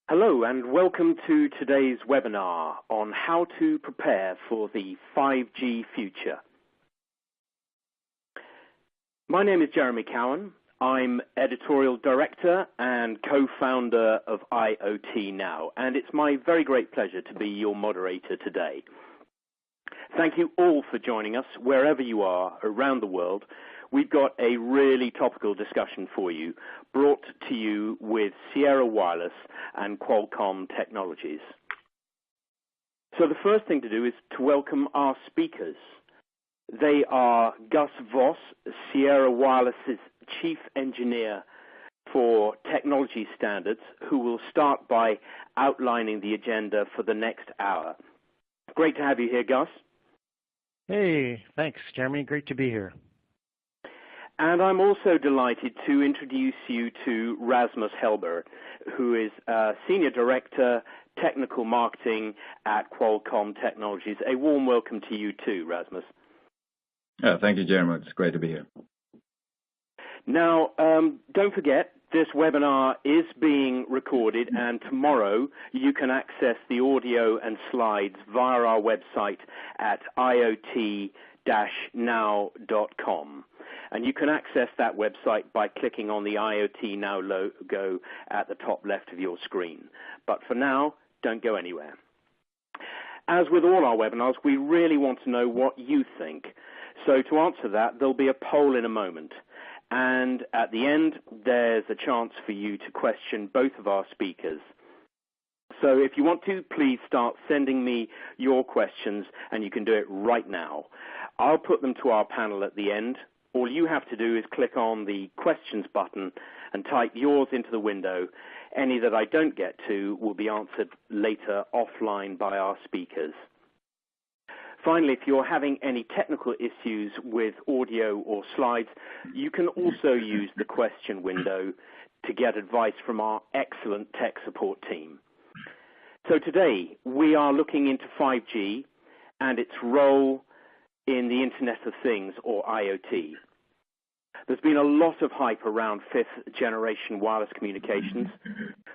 Hello and welcome to today's webinar on how to prepare for the 5G future. My name is Jeremy Cowan. I'm Editorial Director and co-founder of IoT Now, and it's my very great pleasure to be your moderator today. Thank you all for joining us wherever you are around the world. We've got a really topical discussion for you, brought to you with Sierra Wireless and Qualcomm Technologies. So the first thing to do is to welcome our speakers. They are Gus Voss, Sierra Wireless's Chief Engineer for Technology Standards, who will start by outlining the agenda for the next hour. Great to have you here, Gus. Hey, thanks, Jeremy. Great to be here. And I'm also delighted to introduce you to Rasmus Helber, who is Senior Director, Technical Marketing at Qualcomm Technologies. A warm welcome to you too, Rasmus. Thank you, Jeremy. It's great to be here. Now, don't forget, this webinar is being recorded, and tomorrow you can access the audio and slides via our website at iot-now.com. And you can access that website by clicking on the IoT Now logo at the top left of your screen. But for now, don't go anywhere. As with all our webinars, we really want to know what you think. So to answer that, there'll be a poll in a moment. And at the end, there's a chance for you to question both of our speakers. So if you want to, please start sending me your questions, and you can do it right now. I'll put them to our panel at the end. All you have to do is click on the questions button and type yours into the window. Any that I don't get to will be answered later offline by our speakers. Finally, if you're having any technical issues with audio or slides, you can also use the question window to get advice from our excellent tech support team. So today, we are looking into 5G and its role in the Internet of Things, or IoT. There's been a lot of hype around fifth-generation wireless communications.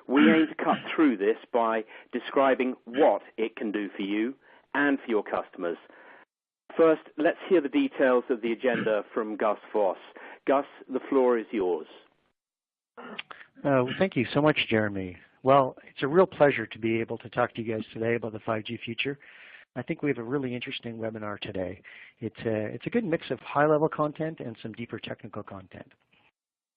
We aim to cut through this by describing what it can do for you and for your customers. First, let's hear the details of the agenda from Gus Voss. Gus, the floor is yours. Thank you so much, Jeremy. Well, it's a real pleasure to be able to talk to you guys today about the 5G future. I think we have a really interesting webinar today. It's a good mix of high-level content and some deeper technical content.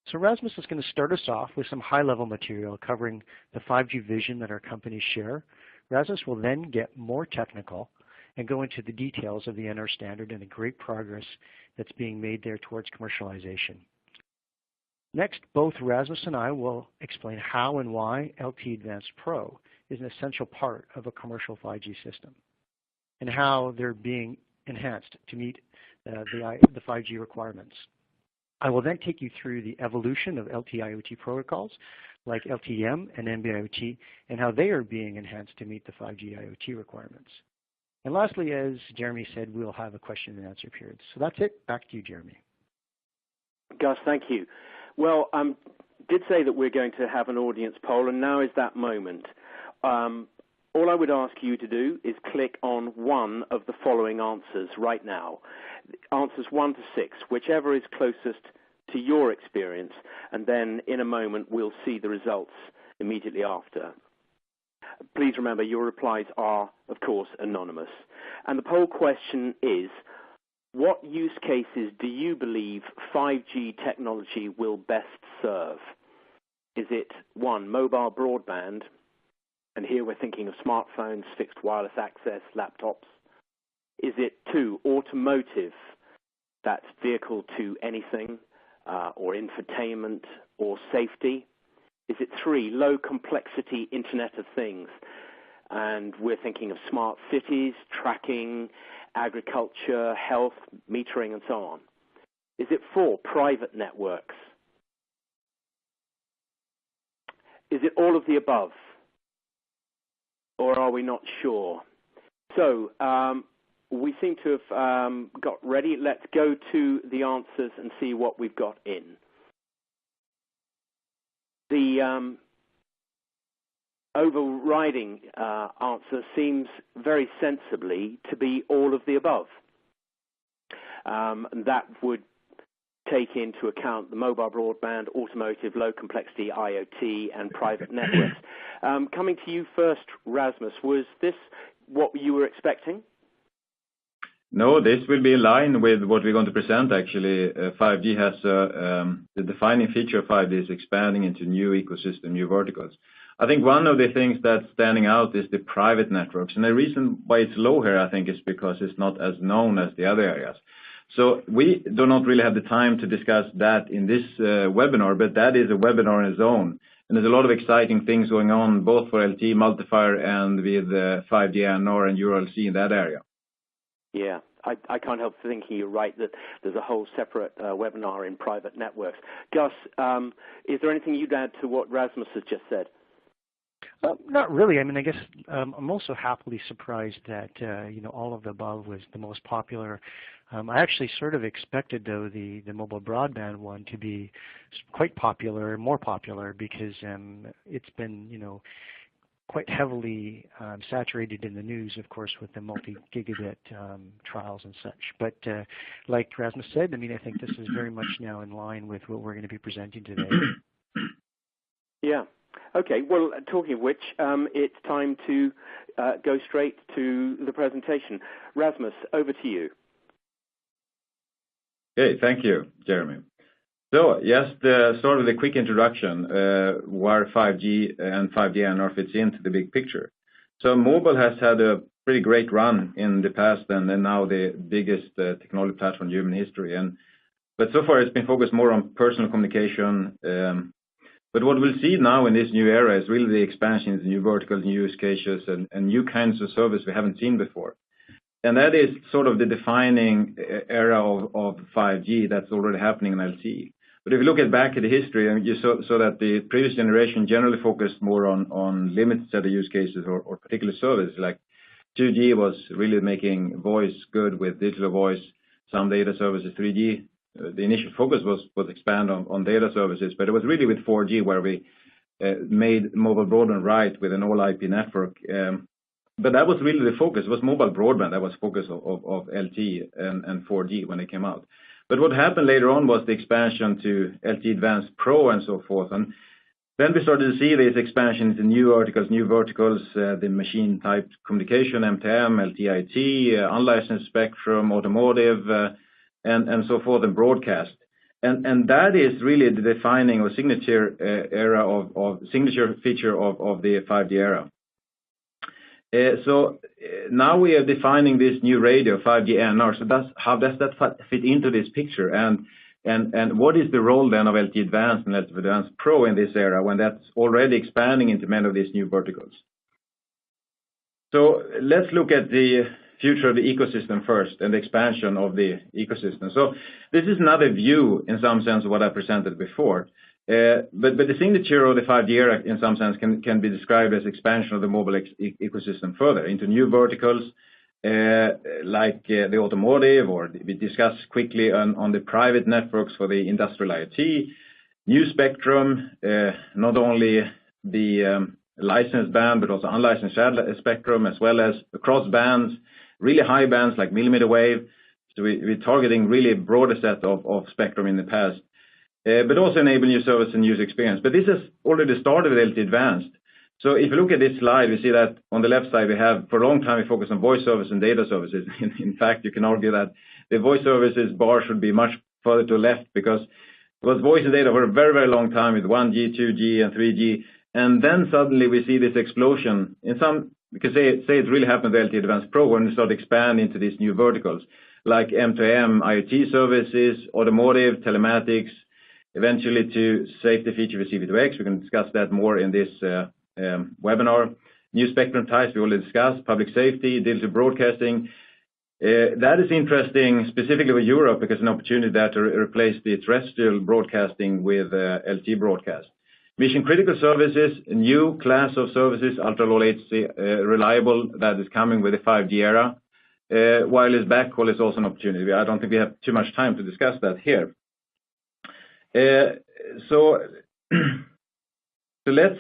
So Rasmus is going to start us off with some high-level material covering the 5G vision that our companies share. Rasmus will then get more technical and go into the details of the NR standard and the great progress that's being made there towards commercialization. Next, both Rasmus and I will explain how and why LTE Advanced Pro is an essential part of a commercial 5G system, and how they're being enhanced to meet the 5G requirements. I will then take you through the evolution of LTE IoT protocols like LTE-M and NB-IoT, and how they are being enhanced to meet the 5G IoT requirements. And lastly, as Jeremy said, we'll have a question and answer period. So that's it. Back to you, Jeremy. Gus, thank you. Well, I did say that we're going to have an audience poll, and now is that moment. All I would ask you to do is click on one of the following answers right now. Answers 1 to 6, whichever is closest to your experience, and then in a moment we'll see the results immediately after. Please remember your replies are, of course, anonymous. And the poll question is, what use cases do you believe 5G technology will best serve? Is it 1, mobile broadband? And here we're thinking of smartphones, fixed wireless access, laptops. Is it 2, automotive? That's vehicle to anything, or infotainment, or safety. Is it 3, low complexity Internet of Things? And we're thinking of smart cities, tracking, agriculture, health, metering, and so on. Is it 4, private networks? Is it all of the above? Or are we not sure? So we seem to have got ready. Let's go to the answers and see what we've got in. The overriding answer seems very sensibly to be all of the above. That would take into account the mobile broadband, automotive, low complexity IoT, and private networks. Coming to you first, Rasmus, was this what you were expecting? No, this will be in line with what we're going to present actually. 5G has the defining feature of 5G is expanding into new ecosystem, new verticals. I think one of the things that's standing out is the private networks. And the reason why it's low here, I think, is because it's not as known as the other areas. So we do not really have the time to discuss that in this webinar, but that is a webinar on its own. And there's a lot of exciting things going on, both for LTE, multifier, and with 5G NR and URLC in that area. Yeah, I can't help thinking you're right that there's a whole separate webinar in private networks. Gus, is there anything you'd add to what Rasmus has just said? Not really. I mean, I guess I'm also happily surprised that all of the above was the most popular. I actually sort of expected, though, the mobile broadband one to be quite popular, more popular, because it's been quite heavily saturated in the news, of course, with the multi-gigabit trials and such. But like Rasmus said, I mean, I think this is very much now in line with what we're going to be presenting today. Yeah. Okay. Well, talking of which, it's time to go straight to the presentation. Rasmus, over to you. Okay. Thank you, Jeremy. So, just sort of a quick introduction where 5G and 5G NR fits into the big picture. So, mobile has had a pretty great run in the past and now the biggest technology platform in human history. But so far, it's been focused more on personal communication. But what we'll see now in this new era is really the expansion into new verticals, new use cases, and new kinds of service we haven't seen before. And that is sort of the defining era of 5G that's already happening in LTE. But if you look back at the history, and you saw that the previous generation generally focused more on limited set of use cases or particular services, like 2G was really making voice good with digital voice, some data services, 3G. The initial focus was expand on data services, but it was really with 4G where we made mobile broadband right with an all IP network. But that was really the focus. It was mobile broadband. That was focus of LTE and 4G when it came out. But what happened later on was the expansion to LTE Advanced Pro and so forth. And then we started to see this expansion into new verticals, the machine type communication, M2M, LTE-IT, unlicensed spectrum, automotive, and so forth, and broadcast. And that is really the defining or signature signature feature of the 5G era. So now we are defining this new radio, 5G NR. So how does that fit into this picture? And what is the role then of LTE Advanced and LTE Advanced Pro in this era when that's already expanding into many of these new verticals? So let's look at the future of the ecosystem first and the expansion of the ecosystem. So this is another view in some sense of what I presented before. But the signature of the 5G era in some sense can be described as expansion of the mobile ecosystem further into new verticals like the automotive, or we discussed quickly on the private networks for the industrial IoT, new spectrum, not only the licensed band but also unlicensed spectrum, as well as across bands, really high bands like millimeter wave. So we're targeting really a broader set of spectrum in the past. But also enable new service and user experience. But this has already started with LTE Advanced. So if you look at this slide, we see that on the left side we have, for a long time, we focused on voice service and data services. In fact, you can argue that the voice services bar should be much further to the left because it was voice and data for a very, very long time with 1G, 2G, and 3G. And then suddenly we see this explosion. In some, we can say it really happened with LTE Advanced Pro when we start expanding into these new verticals like M2M, IoT services, automotive, telematics, eventually to safety feature with C-V2X. We can discuss that more in this webinar. New spectrum types we already discussed, public safety, digital broadcasting. That is interesting specifically with Europe because it's an opportunity there to replace the terrestrial broadcasting with LTE broadcast. Mission critical services, a new class of services, ultra low latency, reliable, that is coming with the 5G era. Wireless backhaul is also an opportunity. I don't think we have too much time to discuss that here. So So let's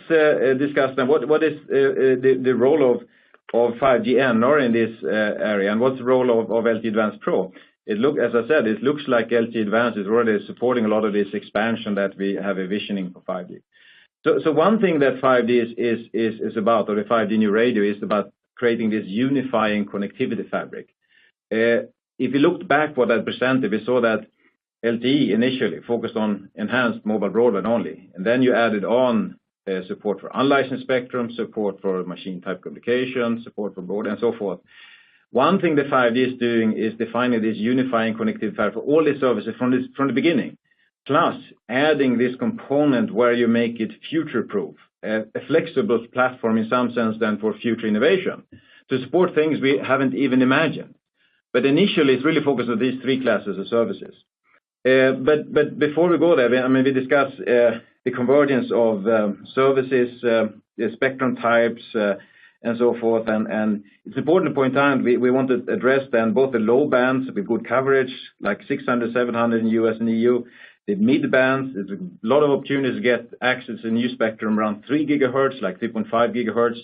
discuss then what is the role of 5G NR in this area, and what's the role of LTE Advanced Pro? As I said, it looks like LTE Advanced is already supporting a lot of this expansion that we have envisioning for 5G. So one thing that 5G is about, or the 5G new radio, is about creating this unifying connectivity fabric. If you looked back what I presented, we saw that LTE initially focused on enhanced mobile broadband only, and then you added on support for unlicensed spectrum, support for machine type communication, support for broadband, and so forth. One thing that 5G is doing is defining this unifying connectivity fabric for all these services from the beginning, plus adding this component where you make it future-proof, a flexible platform in some sense then for future innovation, to support things we haven't even imagined. But initially, it's really focused on these three classes of services. But before we go there, we discuss the convergence of services, the spectrum types, and so forth. And it's important to point out we want to address then both the low bands with good coverage, like 600, 700 in US and EU, the mid bands. There's a lot of opportunities to get access to new spectrum around 3 gigahertz, like 3.5 gigahertz.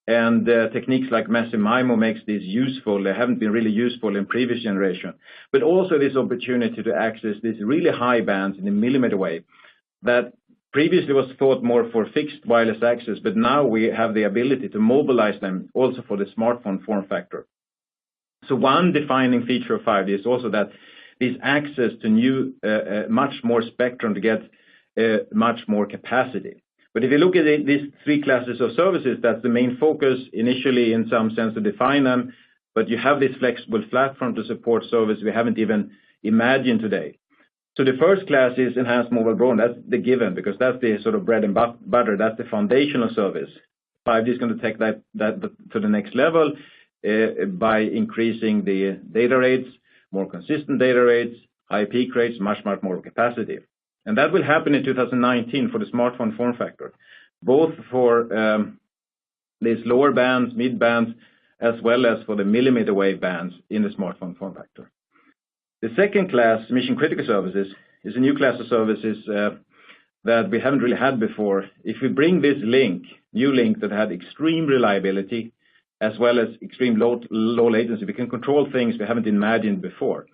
And techniques like massive MIMO makes this useful. They haven't been really useful in previous generation. But also this opportunity to access these really high bands in a millimeter wave that previously was thought more for fixed wireless access, but now we have the ability to mobilize them also for the smartphone form factor. So one defining feature of 5G is also that this access to new, much more spectrum to get much more capacity. But if you look at these three classes of services, that's the main focus initially in some sense to define them, but you have this flexible platform to support service we haven't even imagined today. So the first class is enhanced mobile broadband. That's the given, because that's the sort of bread and butter. That's the foundational service. 5G is going to take that to the next level by increasing the data rates, more consistent data rates, high peak rates, much more capacity. And that will happen in 2019 for the smartphone form factor, both for these lower bands, mid bands, as well as for the millimeter wave bands in the smartphone form factor. The second class, mission critical services, is a new class of services that we haven't really had before. If we bring this new link that had extreme reliability as well as extreme low latency, we can control things we haven't imagined before.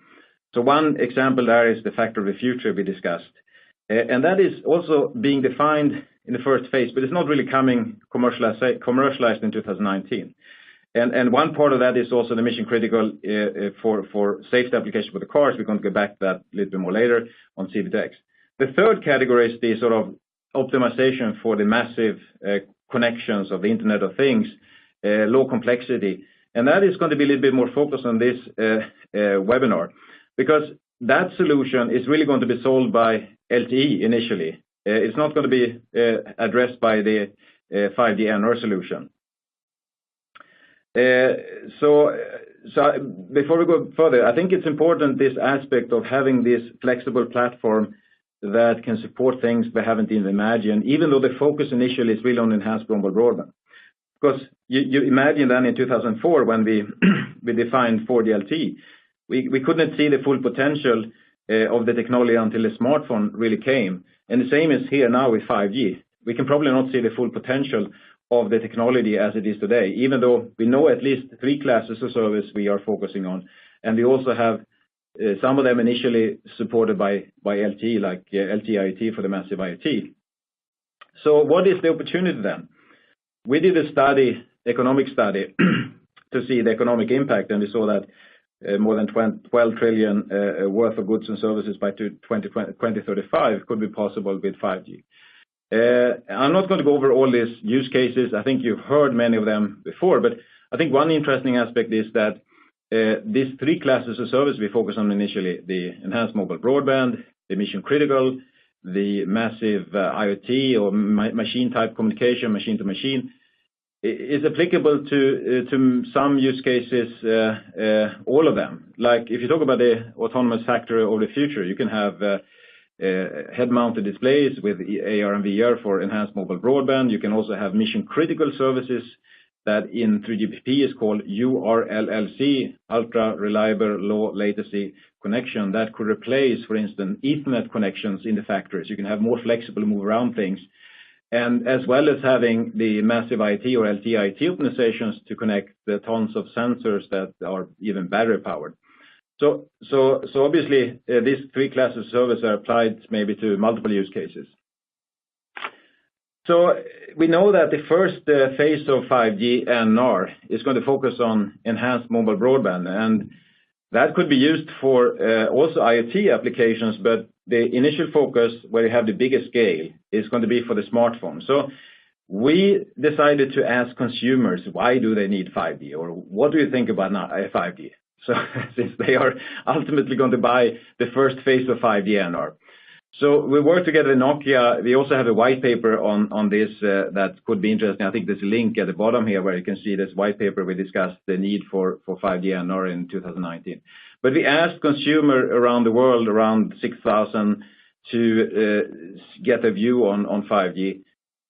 So one example there is the factor of the future we discussed. And that is also being defined in the first phase, but it's not really coming commercialized in 2019. And one part of that is also the mission critical for safety application for the cars. We're going to get back to that a little bit more later on C-V2X. The third category is the sort of optimization for the massive connections of the Internet of Things, low complexity. And that is going to be a little bit more focused on this webinar, because that solution is really going to be sold by LTE initially. It's not going to be addressed by the 5G NR solution. So before we go further, I think it's important, this aspect of having this flexible platform that can support things we haven't even imagined, even though the focus initially is really on enhanced mobile broadband. Because you imagine then in 2004 when we defined 4G LTE, we couldn't see the full potential of the technology until the smartphone really came. And the same is here now with 5G. We can probably not see the full potential of the technology as it is today, even though we know at least three classes of service we are focusing on. And we also have some of them initially supported by LTE, like LTE IoT for the massive IoT. So what is the opportunity then? We did a economic study to see the economic impact, and we saw that more than 12 trillion worth of goods and services by 2035 could be possible with 5G. I'm not going to go over all these use cases. I think you've heard many of them before, but I think one interesting aspect is that these three classes of service we focus on initially, the enhanced mobile broadband, the mission critical, the massive IoT or machine type communication, machine to machine, is applicable to some use cases, all of them. Like if you talk about the autonomous factory of the future, you can have head-mounted displays with AR and VR for enhanced mobile broadband. You can also have mission-critical services that in 3GPP is called URLLC, Ultra Reliable Low Latency Connection, that could replace, for instance, Ethernet connections in the factories. You can have more flexible move around things. and as well as having the massive IT or LTE IT optimizations to connect the tons of sensors that are even battery powered. So obviously these three classes of service are applied maybe to multiple use cases. So we know that the first phase of 5G NR is going to focus on enhanced mobile broadband, and that could be used for also IoT applications, but the initial focus where you have the biggest scale is going to be for the smartphone. So we decided to ask consumers, why do they need 5G, or what do you think about 5G? So since they are ultimately going to buy the first phase of 5G NR. So we worked together with Nokia. We also have a white paper on this that could be interesting. I think there's a link at the bottom here where you can see this white paper. We discussed the need for 5G NR in 2019. But we asked consumers around the world, around 6,000, to get a view on 5G.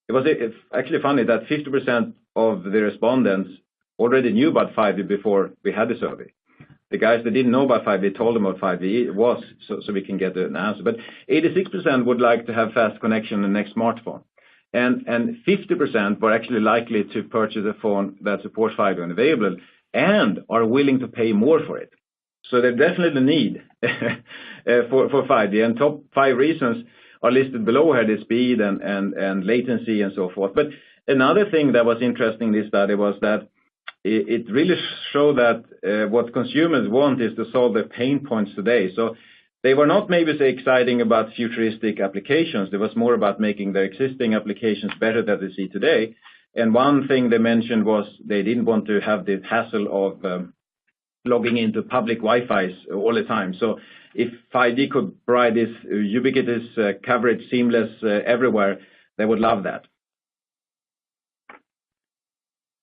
It was actually funny that 50% of the respondents already knew about 5G before we had the survey. The guys that didn't know about 5G told them what 5G was, so we can get an answer. But 86% would like to have fast connection in the next smartphone. And 50% were actually likely to purchase a phone that supports 5G when available and are willing to pay more for it. So there's definitely the need for 5G. And top 5 reasons are listed below here, the speed and latency and so forth. But another thing that was interesting in this study was that it really showed that what consumers want is to solve their pain points today. So they were not maybe so exciting about futuristic applications. It was more about making their existing applications better than they see today. And one thing they mentioned was they didn't want to have the hassle of logging into public Wi-Fi's all the time. So if 5G could provide this ubiquitous coverage, seamless everywhere, they would love that.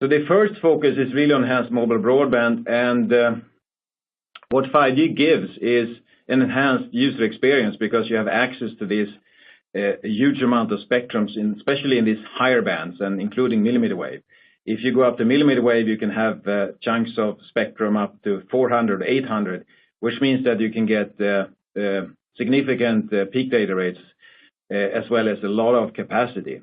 So the first focus is really on enhanced mobile broadband, and what 5G gives is an enhanced user experience because you have access to this huge amount of spectrums, especially in these higher bands and including millimeter wave. If you go up to millimeter wave, you can have chunks of spectrum up to 400, 800, which means that you can get significant peak data rates as well as a lot of capacity.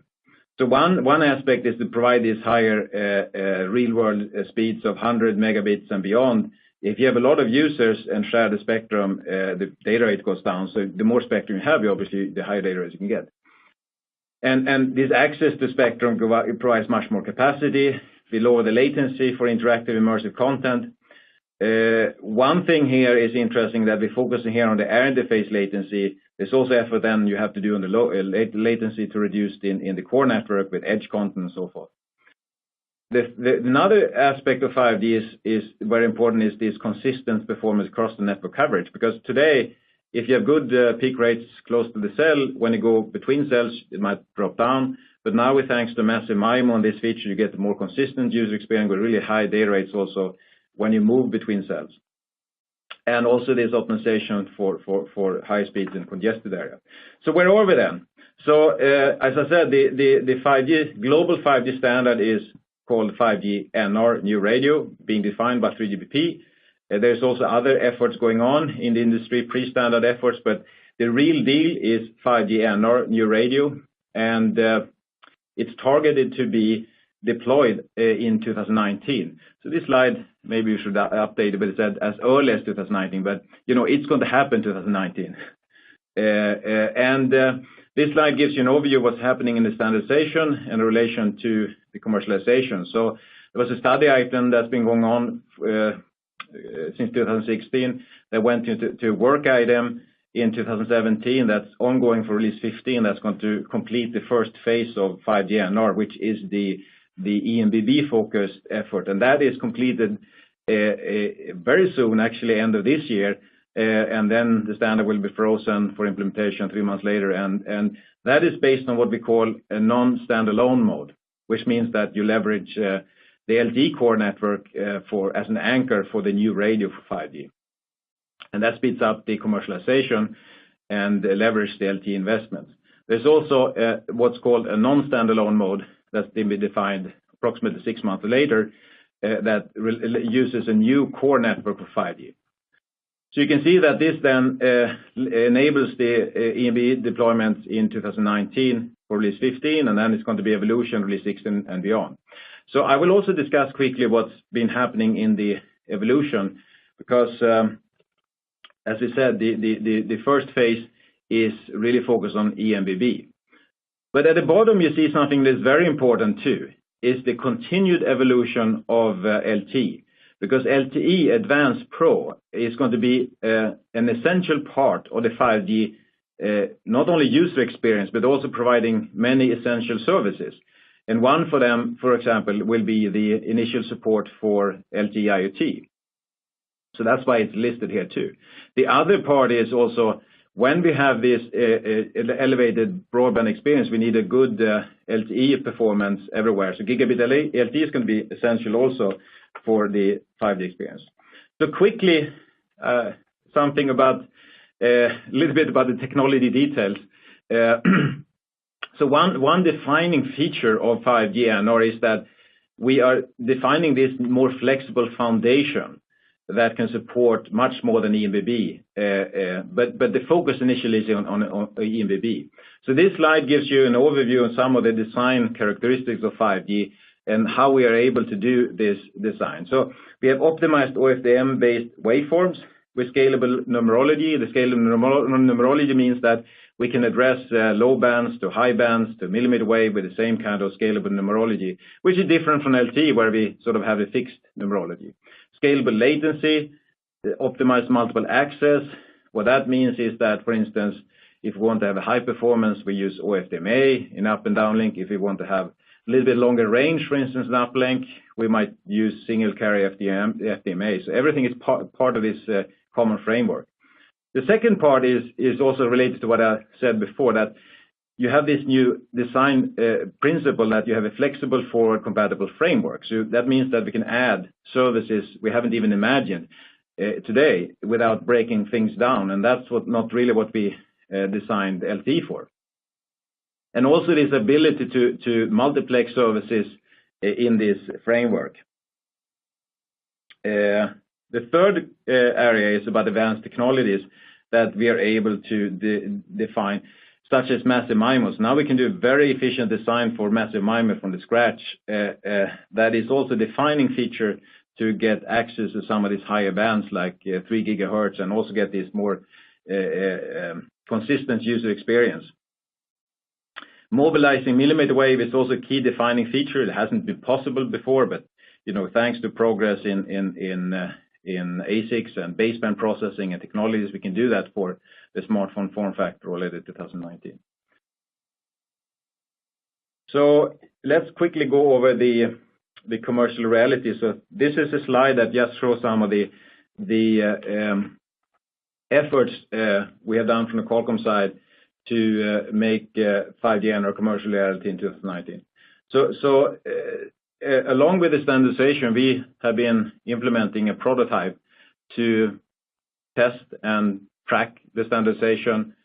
So one aspect is to provide these higher real-world speeds of 100 megabits and beyond. If you have a lot of users and share the spectrum, the data rate goes down. So the more spectrum you have, obviously, the higher data rates you can get. And this access to spectrum provides much more capacity. We lower the latency for interactive immersive content. One thing here is interesting that we're focusing here on the air interface latency. There's also effort then you have to do on the low latency to reduce in the core network with edge content and so forth. Another aspect of 5G is very important is this consistent performance across the network coverage, because today, if you have good peak rates close to the cell, when you go between cells, it might drop down. But now, with thanks to massive MIMO on this feature, you get a more consistent user experience with really high data rates also when you move between cells. And also this optimization for high speeds in congested area. So where are we then? So as I said, the 5G global 5G standard is called 5G NR New Radio, being defined by 3GPP. There's also other efforts going on in the industry, pre-standard efforts, but the real deal is 5G NR New Radio, and it's targeted to be deployed in 2019. So this slide, maybe you should update it, but it said as early as 2019, but it's going to happen 2019. This slide gives you an overview of what's happening in the standardization in relation to the commercialization. So there was a study item that's been going on since 2016 that went into work item in 2017 that's ongoing for release 15 that's going to complete the first phase of 5G NR, which is the EMBB focused effort, and that is completed very soon, actually end of this year, and then the standard will be frozen for implementation 3 months later, and that is based on what we call a non-standalone mode, which means that you leverage the LTE core network as an anchor for the new radio for 5G, and that speeds up the commercialization and leverage the LTE investments. There's also what's called a non-standalone mode that's been defined approximately 6 months later that uses a new core network for 5G. So you can see that this then enables the EMB deployment in 2019 for release 15, and then it's going to be evolution, release 16 and beyond. So I will also discuss quickly what's been happening in the evolution, because as we said, the first phase is really focused on EMBB. But at the bottom you see something that's very important too, is the continued evolution of LTE. Because LTE Advanced Pro is going to be an essential part of the 5G, not only user experience, but also providing many essential services. And one for them, for example, will be the initial support for LTE IoT. So that's why it's listed here too. The other part is also, when we have this elevated broadband experience, we need a good LTE performance everywhere. So gigabit LTE is going to be essential also for the 5G experience. So quickly, something about a little bit about the technology details. So one defining feature of 5G NR is that we are defining this more flexible foundation that can support much more than EMBB, but the focus initially is on EMBB. So this slide gives you an overview of some of the design characteristics of 5G and how we are able to do this design. So we have optimized OFDM-based waveforms with scalable numerology. The scalable numerology means that we can address low bands to high bands to millimeter wave with the same kind of scalable numerology, which is different from LTE, where we sort of have a fixed numerology. Scalable latency, optimized multiple access. What that means is that, for instance, if we want to have a high performance, we use OFDMA in up and downlink. If we want to have a little bit longer range, for instance, in uplink, we might use single carrier FDMA. So everything is part of this common framework. The second part is also related to what I said before, that you have this new design principle that you have a flexible forward compatible framework. So that means that we can add services we haven't even imagined today without breaking things down. And that's not really what we designed LTE for. And also this ability to multiplex services in this framework. The third area is about advanced technologies that we are able to define, such as massive MIMOs. Now we can do a very efficient design for massive MIMO from the scratch. That is also a defining feature to get access to some of these higher bands like 3 gigahertz, and also get this more consistent user experience. Mobilizing millimeter wave is also a key defining feature. It hasn't been possible before, but thanks to progress in ASICs and baseband processing and technologies, we can do that for the smartphone form factor already 2019. So let's quickly go over the commercial reality. So this is a slide that just shows some of the efforts we have done from the Qualcomm side to make 5G NR commercial reality in 2019. So along with the standardization, we have been implementing a prototype to test and track the standardization,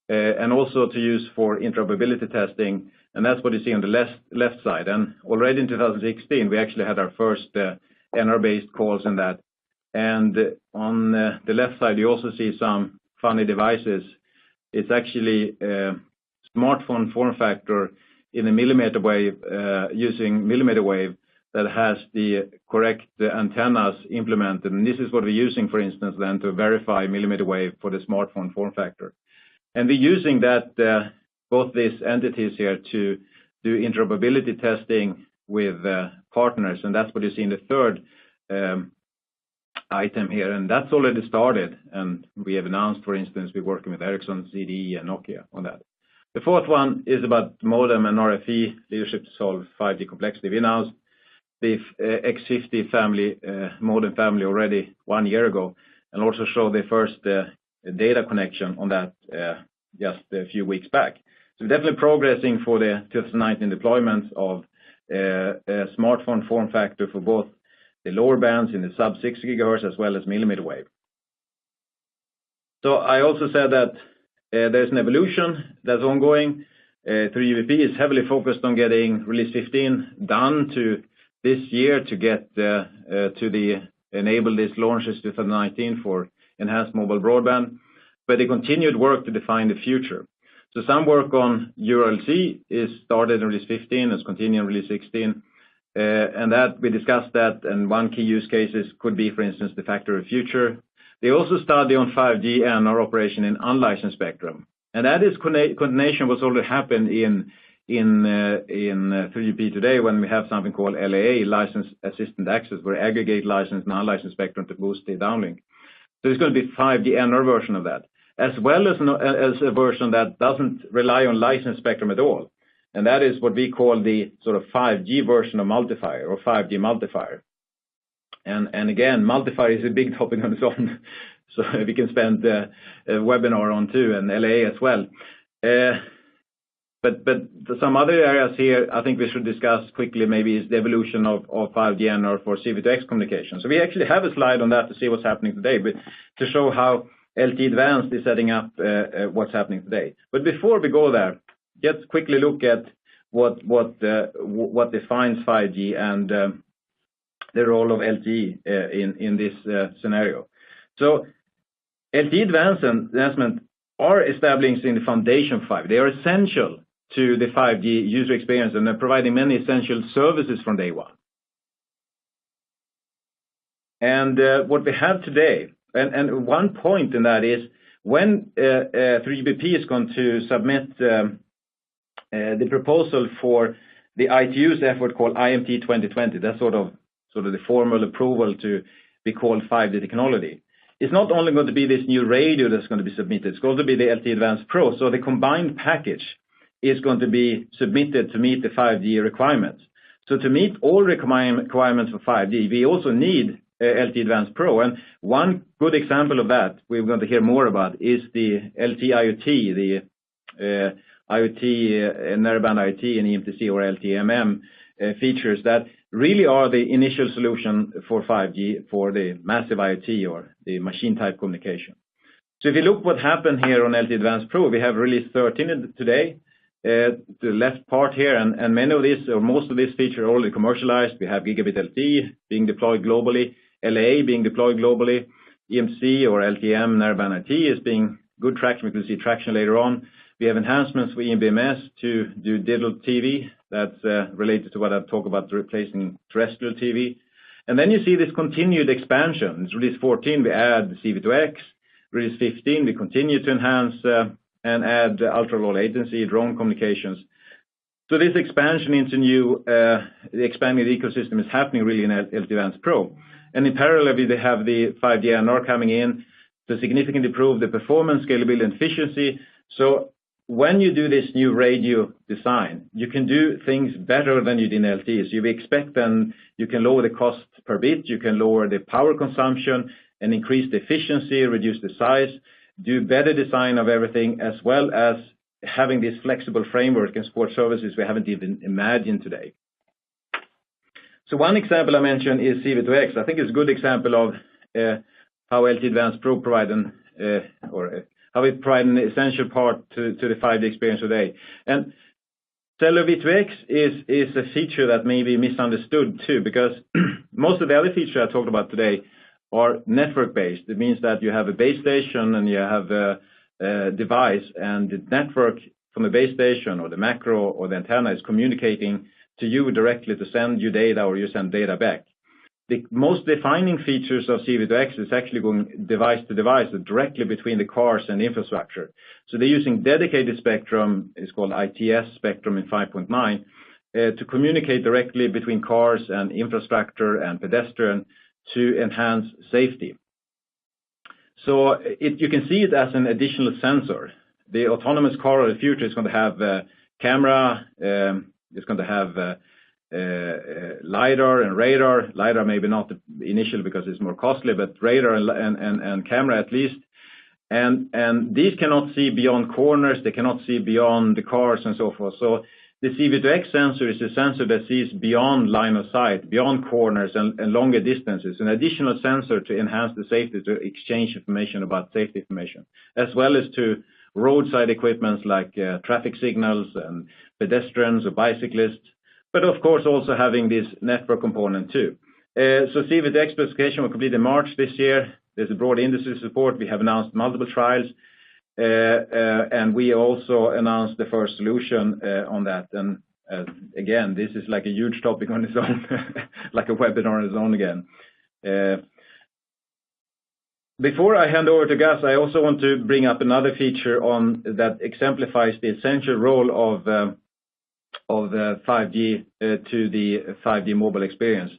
and also to use for interoperability testing. And that's what you see on the left side. And already in 2016, we actually had our first NR-based calls in that. And on the left side, you also see some funny devices. It's actually a smartphone form factor in a millimeter wave, using millimeter wave, that has the correct antennas implemented. And this is what we're using, for instance, then to verify millimeter wave for the smartphone form factor. And we're using that, both these entities here, to do interoperability testing with partners. And that's what you see in the third item here. And that's already started. And we have announced, for instance, we're working with Ericsson, ZTE, and Nokia on that. The fourth one is about modem and RFE leadership to solve 5G complexity. We announced the X50 family, modem family already 1 year ago, and also showed the first data connection on that just a few weeks back. So definitely progressing for the 2019 deployment of a smartphone form factor for both the lower bands in the sub 6 gigahertz as well as millimeter wave. So I also said that there's an evolution that's ongoing. 3GPP is heavily focused on getting release 15 done to this year to get to enable these launches 2019 for enhanced mobile broadband, but they continued work to define the future. So some work on URLC is started in release 15, is continuing in release 16, and that we discussed that, and one key use cases could be, for instance, the factory of future. They also study on 5G and our operation in unlicensed spectrum, and that is coordination what's already happened in 3GP today when we have something called LAA, License Assistant Access, where we aggregate licensed and unlicensed spectrum to boost the downlink. So there's going to be 5G NR version of that, as well as a version that doesn't rely on licensed spectrum at all. And that is what we call the sort of 5G version of multifier, or 5G multifier. And again, multifier is a big topic on its own, so we can spend a webinar on too, and LAA as well. But some other areas here I think we should discuss quickly maybe is the evolution of 5G NR for CV2X communication. So we actually have a slide on that to see what's happening today, but to show how LTE Advanced is setting up what's happening today. But before we go there, just quickly look at what defines 5G and the role of LTE in this scenario. So LTE advancement are establishing the foundation 5. They are essential to the 5G user experience, and they're providing many essential services from day one. And what we have today, and one point in that is when 3GPP is going to submit the proposal for the ITU's effort called IMT 2020, that's sort of the formal approval to be called 5G technology. It's not only going to be this new radio that's going to be submitted, it's going to be the LTE Advanced Pro. So the combined package is going to be submitted to meet the 5G requirements. So to meet all requirements for 5G, we also need LTE Advanced Pro. And one good example of that we're going to hear more about is the LTE IoT, the IoT, narrowband IoT and EMTC or LTE-MM features that really are the initial solution for 5G for the massive IoT or the machine type communication. So if you look what happened here on LTE Advanced Pro, we have release 13 today, the left part here, and many of these or most of these features are already commercialized. We have gigabit LTE being deployed globally, LAA being deployed globally, EMC or LTE-M narrowband IoT is being good traction. We can see traction later on. We have enhancements for EMBMS to do digital TV. That's related to what I've talked about, replacing terrestrial TV. And then you see this continued expansion. It's release 14, we add CV2X. Release 15, we continue to enhance and add ultra-low latency drone communications. So this expansion into new, the expanding ecosystem is happening really in LTE Advanced Pro. And in parallel, we have the 5G NR coming in to significantly improve the performance, scalability, and efficiency. So when you do this new radio design, you can do things better than you did in LTE. So you expect then you can lower the cost per bit, you can lower the power consumption and increase the efficiency, reduce the size, do better design of everything, as well as having this flexible framework and support services we haven't even imagined today. So one example I mentioned is CV2X. I think it's a good example of how LTE Advanced Pro provide how it provides an essential part to the 5G experience today. And Cellular V2X is a feature that may be misunderstood too, because most of the other features I talked about today are network-based. It means that you have a base station and you have a device, and the network from the base station or the macro or the antenna is communicating to you directly to send you data or you send data back. The most defining features of CV2X is actually going device to device directly between the cars and infrastructure. So they're using dedicated spectrum, it's called ITS spectrum in 5.9, to communicate directly between cars and infrastructure and pedestrian to enhance safety. So you can see it as an additional sensor. The autonomous car of the future is going to have a camera, it's going to have LiDAR and radar. LiDAR maybe not the initial because it's more costly, but radar and camera at least. And these cannot see beyond corners, they cannot see beyond the cars and so forth. So the CV2X sensor is a sensor that sees beyond line of sight, beyond corners and longer distances, an additional sensor to enhance the safety, to exchange information about safety information, as well as to roadside equipments like traffic signals and pedestrians or bicyclists, but of course also having this network component too. So CV2X specification will complete in March this year. There's a broad industry support. We have announced multiple trials. and we also announced the first solution on that. And again, this is like a huge topic on its own, like a webinar on its own again. Before I hand over to Gus, I also want to bring up another feature on that exemplifies the essential role of 5G to the 5G mobile experience,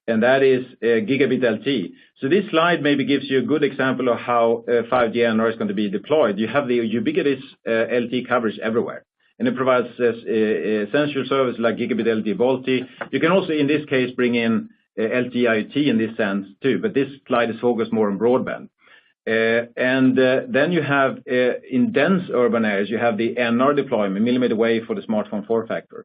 and that is gigabit LTE. So this slide maybe gives you a good example of how 5G NR is going to be deployed. You have the ubiquitous LTE coverage everywhere, and it provides essential service like gigabit LTE VoLTE. You can also, in this case, bring in LTE IoT in this sense too, but this slide is focused more on broadband. Then you have, in dense urban areas, you have the NR deployment, millimeter wave for the smartphone form factor.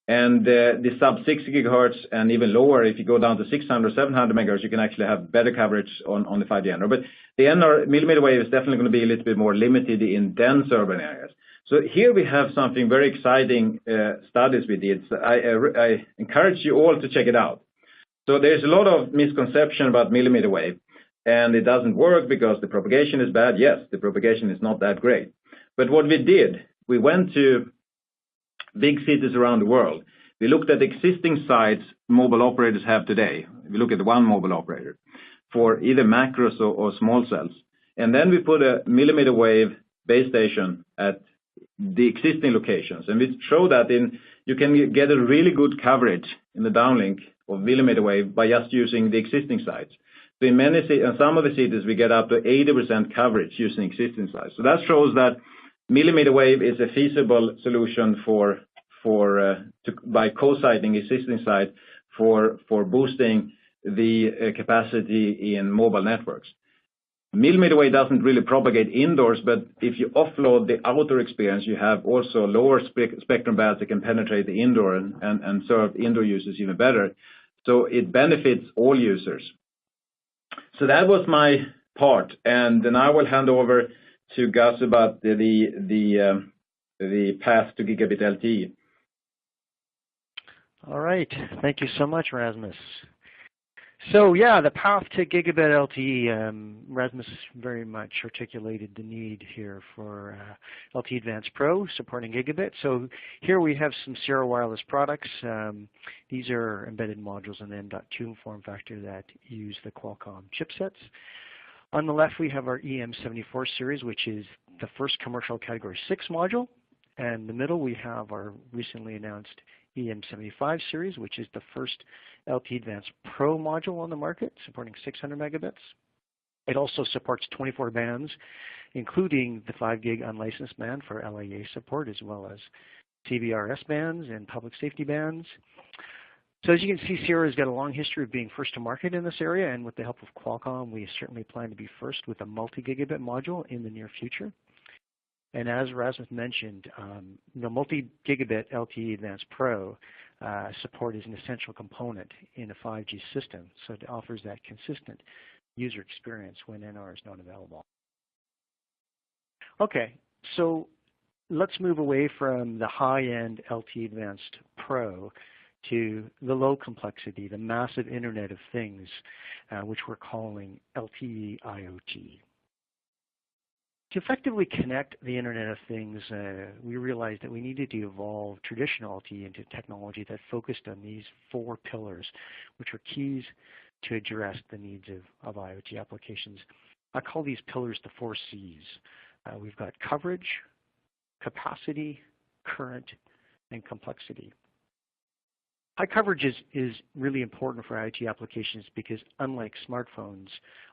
And the sub 6 gigahertz and even lower, if you go down to 600, 700 megahertz, you can actually have better coverage on the 5G NR. But the NR millimeter wave is definitely going to be a little bit more limited in dense urban areas. So here we have something very exciting studies we did. So I encourage you all to check it out. So there's a lot of misconception about millimeter wave, and it doesn't work because the propagation is bad. Yes, the propagation is not that great. But what we did, we went to big cities around the world. We looked at existing sites mobile operators have today. We look at one mobile operator for either macros or small cells. And then we put a millimeter wave base station at the existing locations. And we show that you can get a really good coverage in the downlink of millimeter wave by just using the existing sites. So in some of the cities, we get up to 80% coverage using existing sites. So that shows that millimeter wave is a feasible solution by co-siting existing sites for boosting the capacity in mobile networks. Millimeter wave doesn't really propagate indoors, but if you offload the outdoor experience, you have also lower spectrum bands that can penetrate the indoor and serve indoor users even better. So it benefits all users. So that was my part, and then I will hand over to Gus about the path to gigabit LTE. All right. Thank you so much, Rasmus. So yeah, the path to gigabit LTE, Rasmus very much articulated the need here for LTE Advanced Pro supporting gigabit. So here we have some Sierra Wireless products. These are embedded modules in the M.2 form factor that use the Qualcomm chipsets. On the left we have our EM74 series, which is the first commercial Category 6 module. And in the middle we have our recently announced EM75 series, which is the first LTE Advanced Pro module on the market, supporting 600 megabits. It also supports 24 bands, including the 5 gig unlicensed band for LAA support, as well as CBRS bands and public safety bands. So as you can see, Sierra has got a long history of being first to market in this area, and with the help of Qualcomm, we certainly plan to be first with a multi-gigabit module in the near future. And as Rasmus mentioned, multi-gigabit LTE Advanced Pro support is an essential component in a 5G system, so it offers that consistent user experience when NR is not available. Okay, so let's move away from the high-end LTE Advanced Pro to the low complexity, the massive Internet of Things, which we're calling LTE IoT. To effectively connect the Internet of Things, we realized that we needed to evolve traditional LTE into technology that focused on these 4 pillars, which are keys to address the needs of IoT applications. I call these pillars the 4 C's. We've got coverage, capacity, current, and complexity. High coverage is really important for IoT applications because unlike smartphones,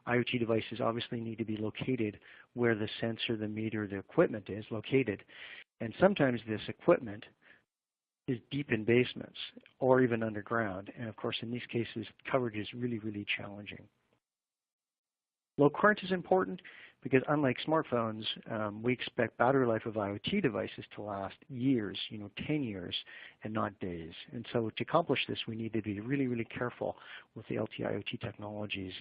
IoT devices obviously need to be located where the sensor, the meter, the equipment is located. And sometimes this equipment is deep in basements or even underground. And of course, in these cases, coverage is really, really challenging. Low current is important because unlike smartphones, we expect battery life of IoT devices to last years, 10 years, and not days. And so to accomplish this, we need to be really, really careful with the LTE IoT technologies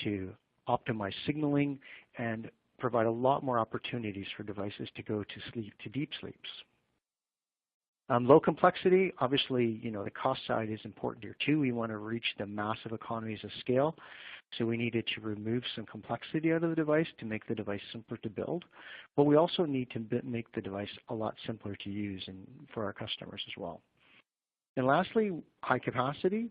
to optimize signaling and provide a lot more opportunities for devices to go to sleep, to deep sleeps. Low complexity, obviously, the cost side is important here too. We want to reach the massive economies of scale. So we needed to remove some complexity out of the device to make the device simpler to build. But we also need to make the device a lot simpler to use and for our customers as well. And lastly, high capacity.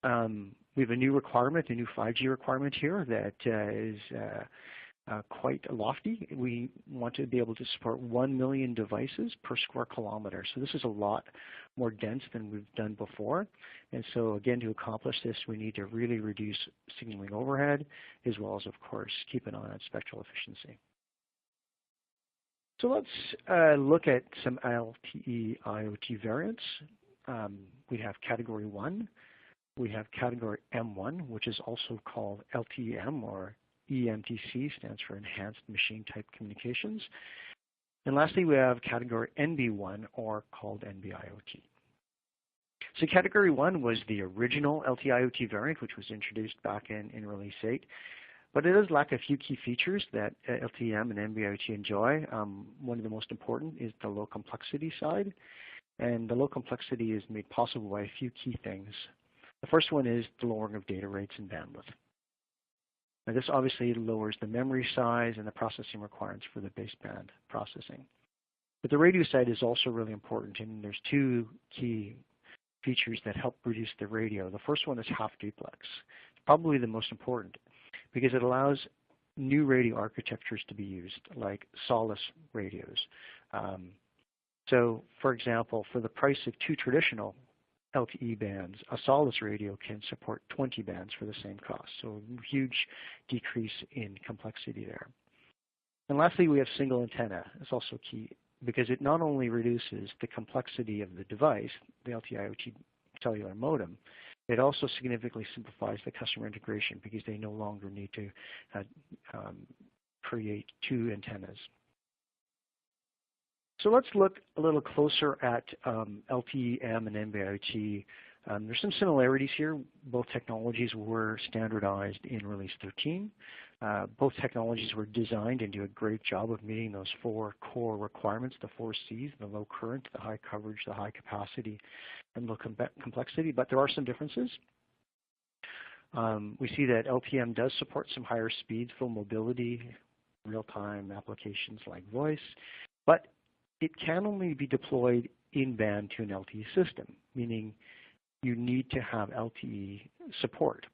We have a new requirement, a new 5G requirement here that is quite lofty. We want to be able to support 1 million devices per square kilometer. So this is a lot more dense than we've done before. And so again, to accomplish this, we need to really reduce signaling overhead, as well as, of course, keep an eye on spectral efficiency. So let's look at some LTE IoT variants. We have Category 1. We have Category M1, which is also called LTE-M, or EMTC, stands for Enhanced Machine Type Communications. And lastly, we have Category NB1, or called NB-IoT. So Category 1 was the original LTE-IoT variant, which was introduced back in Release 8. But it does lack a few key features that LTE-M and NB-IoT enjoy. One of the most important is the low complexity side. And the low complexity is made possible by a few key things. The first one is the lowering of data rates and bandwidth. Now this obviously lowers the memory size and the processing requirements for the baseband processing. But the radio side is also really important, and there's two key features that help reduce the radio. The first one is half duplex. It's probably the most important because it allows new radio architectures to be used, like Solace radios. So for example, for the price of 2 traditional LTE bands, a Solace radio can support 20 bands for the same cost. So a huge decrease in complexity there. And lastly, we have single antenna. It's also key because it not only reduces the complexity of the device, the LTE-IoT cellular modem, it also significantly simplifies the customer integration because they no longer need to create 2 antennas. So let's look a little closer at LTE-M and NB-IoT. There's some similarities here. Both technologies were standardized in Release 13. Both technologies were designed and do a great job of meeting those 4 core requirements, the 4 C's, the low current, the high coverage, the high capacity, and low complexity, but there are some differences. We see that LTE-M does support some higher speeds, full mobility, real-time applications like voice, but it can only be deployed in band to an LTE system, meaning you need to have LTE support.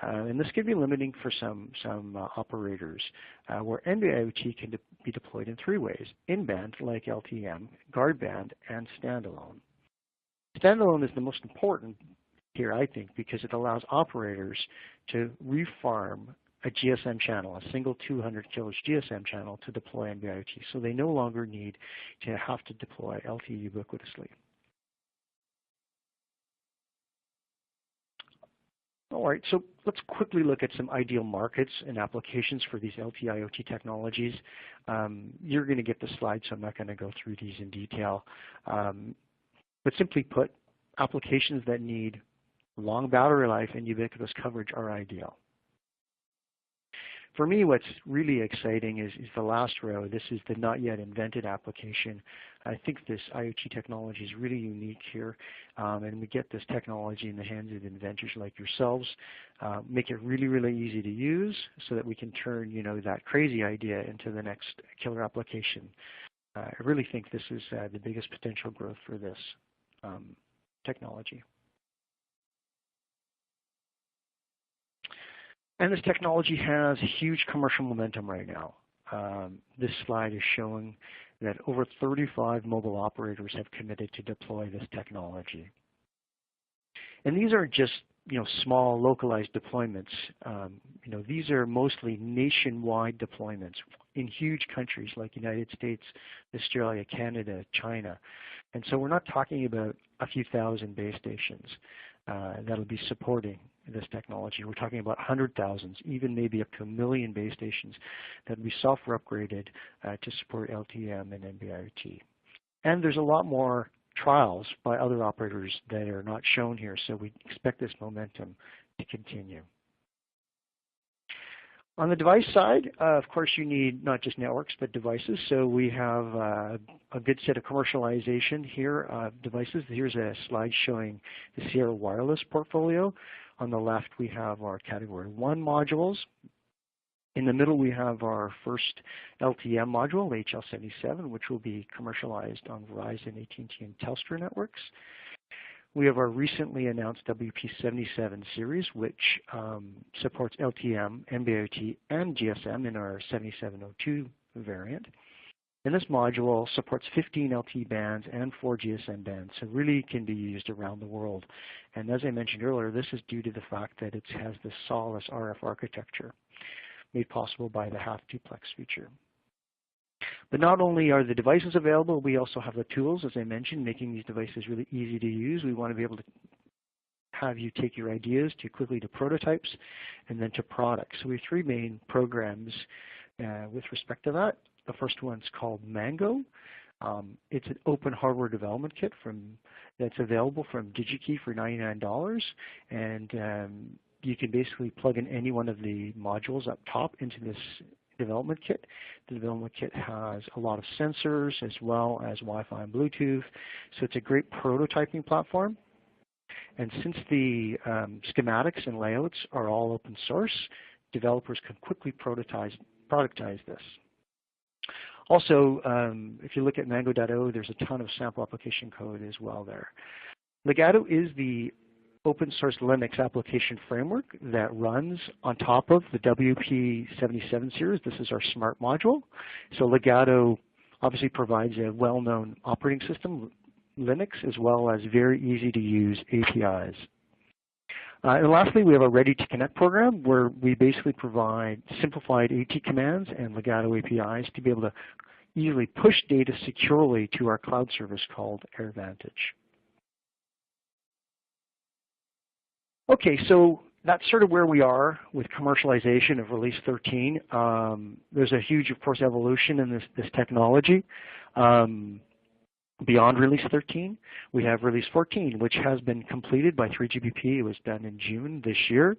And this can be limiting for some operators, where NB-IoT can be deployed in 3 ways: in-band, like LTE-M, guard band, and standalone. Standalone is the most important here, I think, because it allows operators to refarm a GSM channel, a single 200 kHz GSM channel, to deploy NB-IoT. So they no longer need to have to deploy LTE ubiquitously. All right, so let's quickly look at some ideal markets and applications for these LTE-IoT technologies. You're going to get the slides, so I'm not going to go through these in detail. But simply put, applications that need long battery life and ubiquitous coverage are ideal. For me, what's really exciting is the last row. This is the not yet invented application. I think this IoT technology is really unique here, and we get this technology in the hands of inventors like yourselves, make it really, really easy to use so that we can turn, that crazy idea into the next killer application. I really think this is the biggest potential growth for this technology. And this technology has huge commercial momentum right now. This slide is showing that over 35 mobile operators have committed to deploy this technology. And these are just small localized deployments. These are mostly nationwide deployments in huge countries like United States, Australia, Canada, China. And so we're not talking about a few thousand base stations that'll be supporting this technology. We're talking about 100,000s, even maybe up to 1 million base stations that will be software upgraded to support LTE-M and NB-IoT. And there's a lot more trials by other operators that are not shown here, so we expect this momentum to continue. On the device side, of course, you need not just networks, but devices. So we have a good set of commercialization here of devices. Here's a slide showing the Sierra Wireless portfolio. On the left, we have our Category 1 modules. In the middle, we have our first LTM module, HL77, which will be commercialized on Verizon, AT&T, and Telstra networks. We have our recently announced WP77 series, which supports LTM, NB-IoT, and GSM in our 7702 variant. And this module supports 15 LTE bands and 4 GSM bands, so really can be used around the world. And as I mentioned earlier, this is due to the fact that it has the Solace RF architecture, made possible by the half-duplex feature. But not only are the devices available, we also have the tools, as I mentioned, making these devices really easy to use. We want to be able to have you take your ideas quickly to prototypes and then to products. So we have 3 main programs with respect to that. The first one's called Mango. It's an open hardware development kit that's available from DigiKey for $99, and you can basically plug in any one of the modules up top into this development kit. The development kit has a lot of sensors as well as Wi-Fi and Bluetooth, so it's a great prototyping platform. And since the schematics and layouts are all open source, developers can quickly productize this. Also, if you look at Mango.io, there's a ton of sample application code as well there. Legato is the open source Linux application framework that runs on top of the WP77 series. This is our smart module. So Legato obviously provides a well-known operating system, Linux, as well as very easy to use APIs. And lastly, we have a Ready to Connect program where we basically provide simplified AT commands and Legato APIs to be able to easily push data securely to our cloud service called AirVantage. Okay, so that's sort of where we are with commercialization of Release 13. There's a huge, of course, evolution in this technology. Beyond Release 13, we have Release 14, which has been completed by 3GPP. It was done in June this year.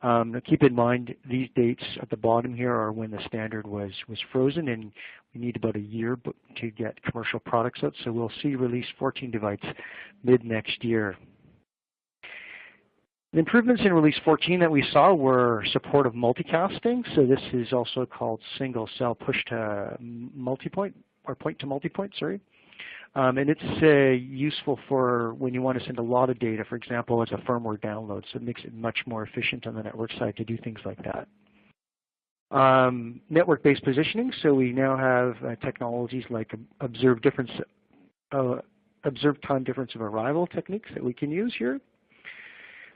Now keep in mind, these dates at the bottom here are when the standard was frozen, and we need about a year to get commercial products out. So we'll see Release 14 devices mid-next year. The improvements in Release 14 that we saw were support of multicasting. So this is also called single cell push to multipoint, or point to multipoint, sorry. And it's useful for when you want to send a lot of data, for example, as a firmware download. So it makes it much more efficient on the network side to do things like that. Network-based positioning. So we now have technologies like observed time difference of arrival techniques that we can use here.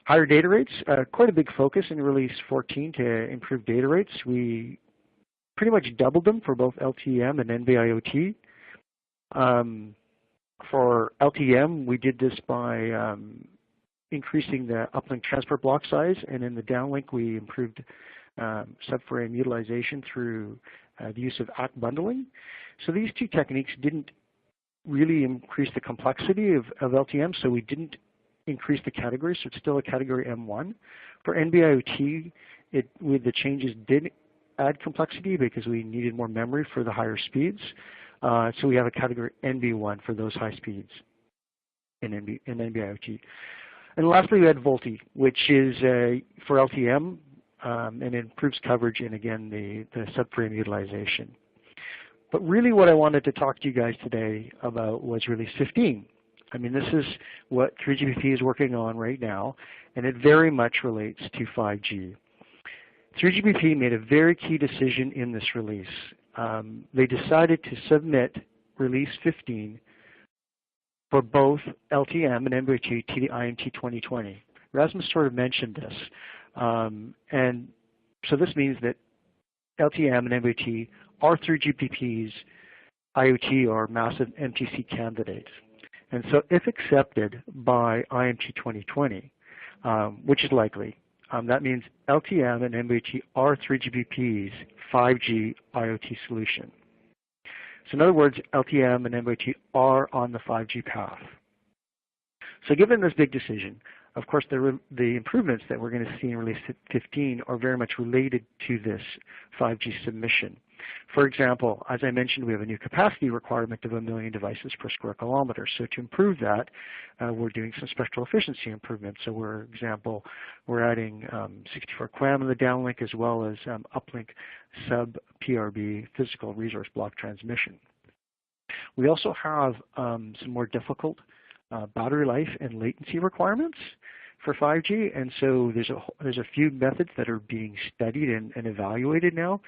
Higher data rates, quite a big focus in Release 14 to improve data rates. We pretty much doubled them for both LTM and NB-IoT. For LTM, we did this by increasing the uplink transport block size, and in the downlink, we improved subframe utilization through the use of ACK bundling. So these two techniques didn't really increase the complexity of LTM, so we didn't increase the category, so it's still a category M1. For NB-IoT, with the changes did add complexity because we needed more memory for the higher speeds. So we have a category NB1 for those high speeds in NB-IoT. And lastly, we had VoLTE, which is for LTM, and it improves coverage and, again, the subframe utilization. But really what I wanted to talk to you guys today about was Release 15. I mean, this is what 3GPP is working on right now, and it very much relates to 5G. 3GPP made a very key decision in this release. They decided to submit Release 15 for both LTM and NB-IoT to the IMT 2020. Rasmus sort of mentioned this. And so this means that LTM and NB-IoT are 3GPP's IoT or massive MTC candidates. And so if accepted by IMT 2020, which is likely, that means LTM and NB-IoT are 3GPP's 5G IoT solution. So in other words, LTM and NB-IoT are on the 5G path. So given this big decision, of course, the improvements that we're going to see in Release 15 are very much related to this 5G submission. For example, as I mentioned, we have a new capacity requirement of 1 million devices per square kilometer. So to improve that, we're doing some spectral efficiency improvements. So for example, we're adding 64 QAM in the downlink as well as uplink sub-PRB physical resource block transmission. We also have some more difficult battery life and latency requirements for 5G, and so there's a few methods that are being studied and evaluated now.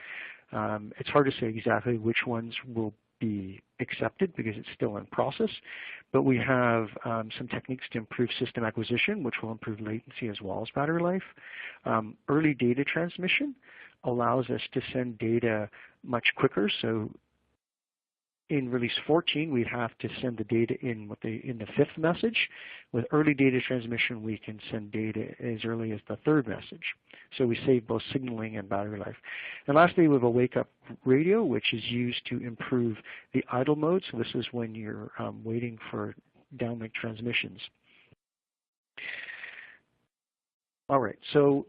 It's hard to say exactly which ones will be accepted because it's still in process, but we have some techniques to improve system acquisition, which will improve latency as well as battery life. Early data transmission allows us to send data much quicker. So in release 14, we have to send the data in the 5th message. With early data transmission, we can send data as early as the 3rd message. So we save both signaling and battery life. And lastly, we have a wake-up radio, which is used to improve the idle mode. So this is when you're waiting for downlink transmissions. All right, so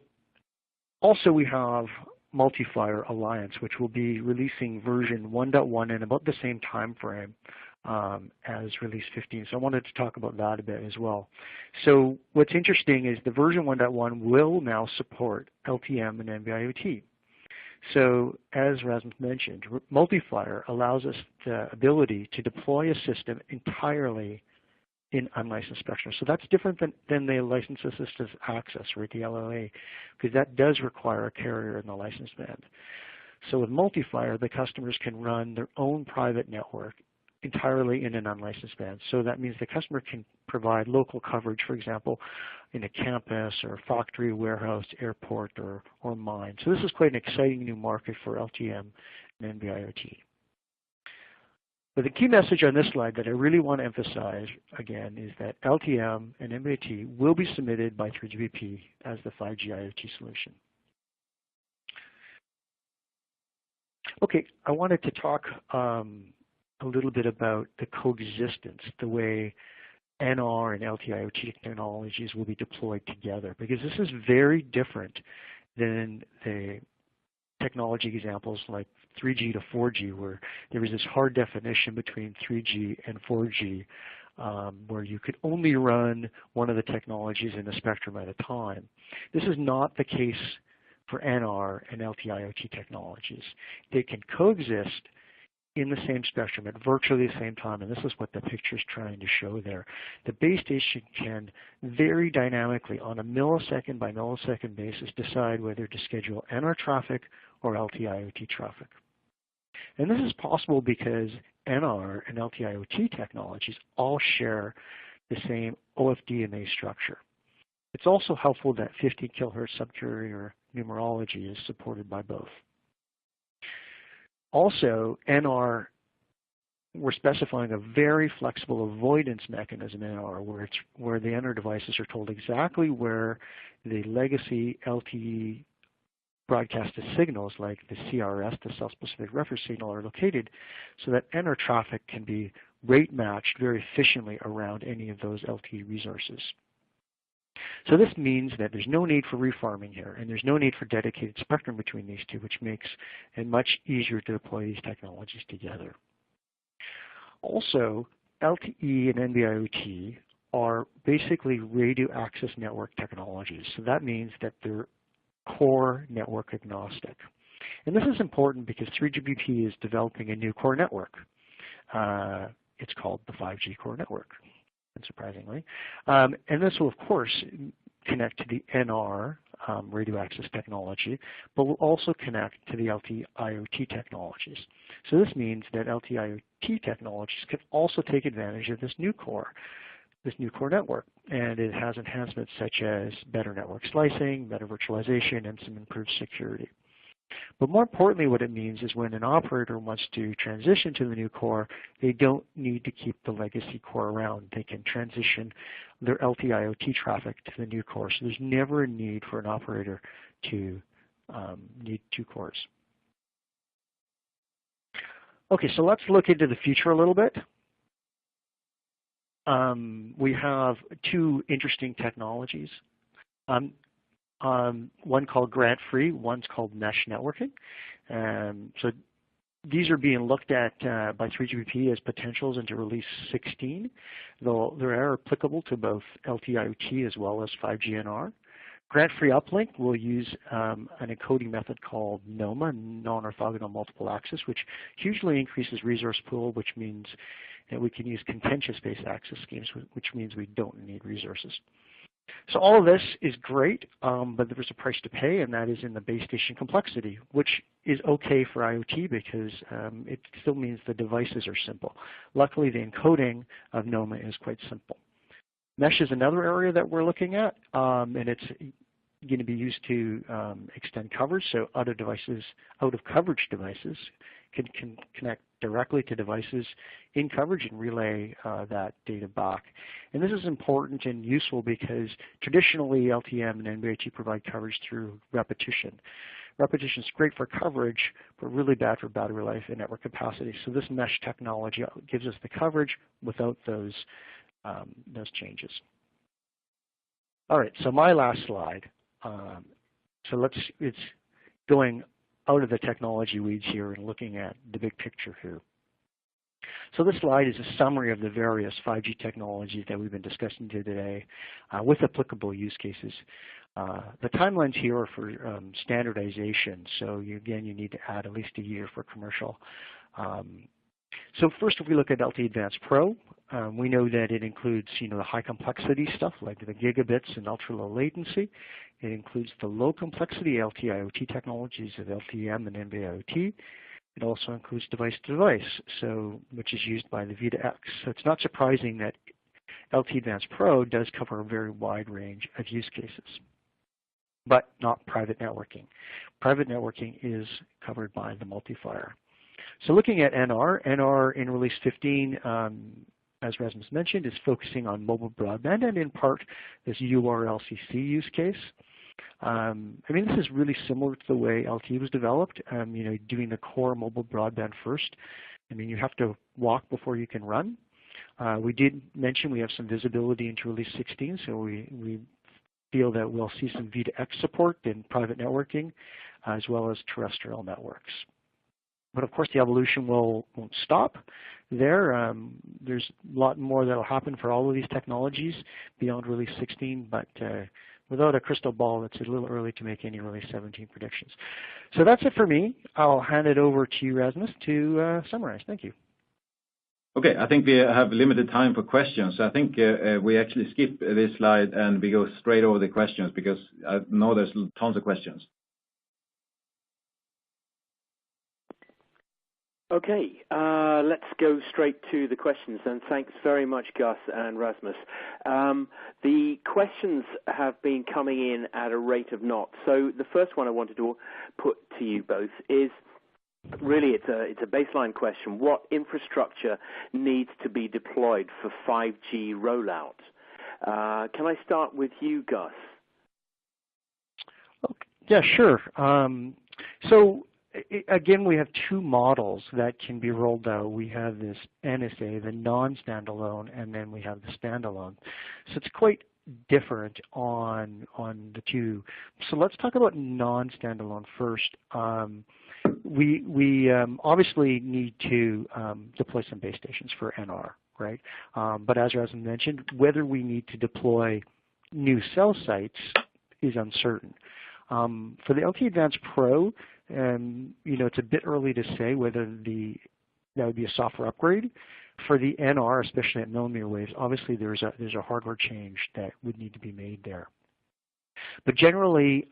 also we have Multiplier Alliance, which will be releasing version 1.1 in about the same time frame as release 15. So I wanted to talk about that a bit as well. So what's interesting is the version 1.1 will now support LTM and NB-IoT. So as Rasmus mentioned, Multiplier allows us the ability to deploy a system entirely in unlicensed spectrum. So that's different than the licensed assisted access, right, the LLA, because that does require a carrier in the licensed band. So with Multiplier, the customers can run their own private network entirely in an unlicensed band. So that means the customer can provide local coverage, for example, in a campus or factory, warehouse, airport, or mine. So this is quite an exciting new market for LTM and NB-IoT. But the key message on this slide that I really want to emphasize, again, is that LTM and NB-IoT will be submitted by 3GPP as the 5G IoT solution. Okay, I wanted to talk a little bit about the coexistence, the way NR and LTE-IoT technologies will be deployed together, because this is very different than the technology examples like 3G to 4G, where there was this hard definition between 3G and 4G, where you could only run one of the technologies in the spectrum at a time. This is not the case for NR and LTE-IoT technologies. They can coexist in the same spectrum at virtually the same time, and this is what the picture is trying to show there. The base station can very dynamically, on a millisecond by millisecond basis, decide whether to schedule NR traffic or LTE-IoT traffic. And this is possible because NR and LTE-IoT technologies all share the same OFDMA structure. It's also helpful that 50 kilohertz subcarrier numerology is supported by both. Also, NR, we're specifying a very flexible avoidance mechanism in NR, where the NR devices are told exactly where the legacy LTE broadcasted signals, like the CRS, the cell-specific reference signal, are located, so that NR traffic can be rate matched very efficiently around any of those LTE resources. So this means that there's no need for refarming here, and there's no need for dedicated spectrum between these two, which makes it much easier to deploy these technologies together. Also, LTE and NB-IoT are basically radio access network technologies. So that means that they're core network agnostic. And this is important because 3GPP is developing a new core network. It's called the 5G core network, unsurprisingly. And this will, of course, connect to the NR radio access technology, but will also connect to the LTE-IoT technologies. So this means that LTE-IoT technologies can also take advantage of this new core network. And it has enhancements such as better network slicing, better virtualization, and some improved security. But more importantly, what it means is when an operator wants to transition to the new core, they don't need to keep the legacy core around. They can transition their LTE-IoT traffic to the new core. So there's never a need for an operator to need two cores. Okay, so let's look into the future a little bit. We have two interesting technologies. One called grant-free, one's called mesh networking. So these are being looked at by 3GPP as potentials into Release 16, though they are applicable to both LTE-IoT as well as 5G NR. Grant-free uplink will use an encoding method called NOMA, non-orthogonal multiple access, which hugely increases resource pool, which means that we can use contentious-based access schemes, which means we don't need resources. So all of this is great, but there's a price to pay, and that is in the base station complexity, which is okay for IoT because it still means the devices are simple. Luckily, the encoding of NOMA is quite simple. Mesh is another area that we're looking at, and it's going to be used to extend coverage, so out-of-coverage devices can connect directly to devices in coverage and relay that data back. And this is important and useful because traditionally LTM and NB-IoT provide coverage through repetition. Repetition is great for coverage, but really bad for battery life and network capacity. So this mesh technology gives us the coverage without those changes. All right, so my last slide. It's going out of the technology weeds here and looking at the big picture here. So this slide is a summary of the various 5G technologies that we've been discussing today with applicable use cases. The timelines here are for standardization. So again, you need to add at least a year for commercial. So first, if we look at LTE Advanced Pro, we know that it includes, the high complexity stuff like the gigabits and ultra low latency. It includes the low complexity LTE-IoT technologies of LTE-M and NB-IoT. It also includes device to device, which is used by the V2X. So it's not surprising that LTE Advanced Pro does cover a very wide range of use cases, but not private networking. Private networking is covered by the multiplier. So looking at NR in Release 15, as Rasmus mentioned, is focusing on mobile broadband and in part this URLCC use case. This is really similar to the way LTE was developed, doing the core mobile broadband first. You have to walk before you can run. We did mention we have some visibility into Release 16, so we feel that we'll see some V2X support in private networking as well as terrestrial networks. But of course, the evolution won't stop there. There's a lot more that will happen for all of these technologies beyond Release 16, but without a crystal ball, it's a little early to make any Release 17 predictions. So that's it for me. I'll hand it over to you, Rasmus, to summarize. Thank you. Okay, I think we have limited time for questions. I think we actually skip this slide and we go straight over the questions because I know there's tons of questions. Okay, let's go straight to the questions, and thanks very much, Gus and Rasmus. The questions have been coming in at a rate of knots. So the first one I wanted to put to you both is, really it's a baseline question. What infrastructure needs to be deployed for 5G rollout? Can I start with you, Gus? Okay. Yeah, sure. Again, we have two models that can be rolled out. We have this NSA, the non-standalone, and then we have the standalone. So it's quite different on the two. So let's talk about non-standalone first. We obviously need to deploy some base stations for NR, right? But as Rasmus mentioned, whether we need to deploy new cell sites is uncertain. For the LTE Advanced Pro, it's a bit early to say whether that would be a software upgrade. For the NR, especially at millimeter waves, obviously there's a hardware change that would need to be made there. But generally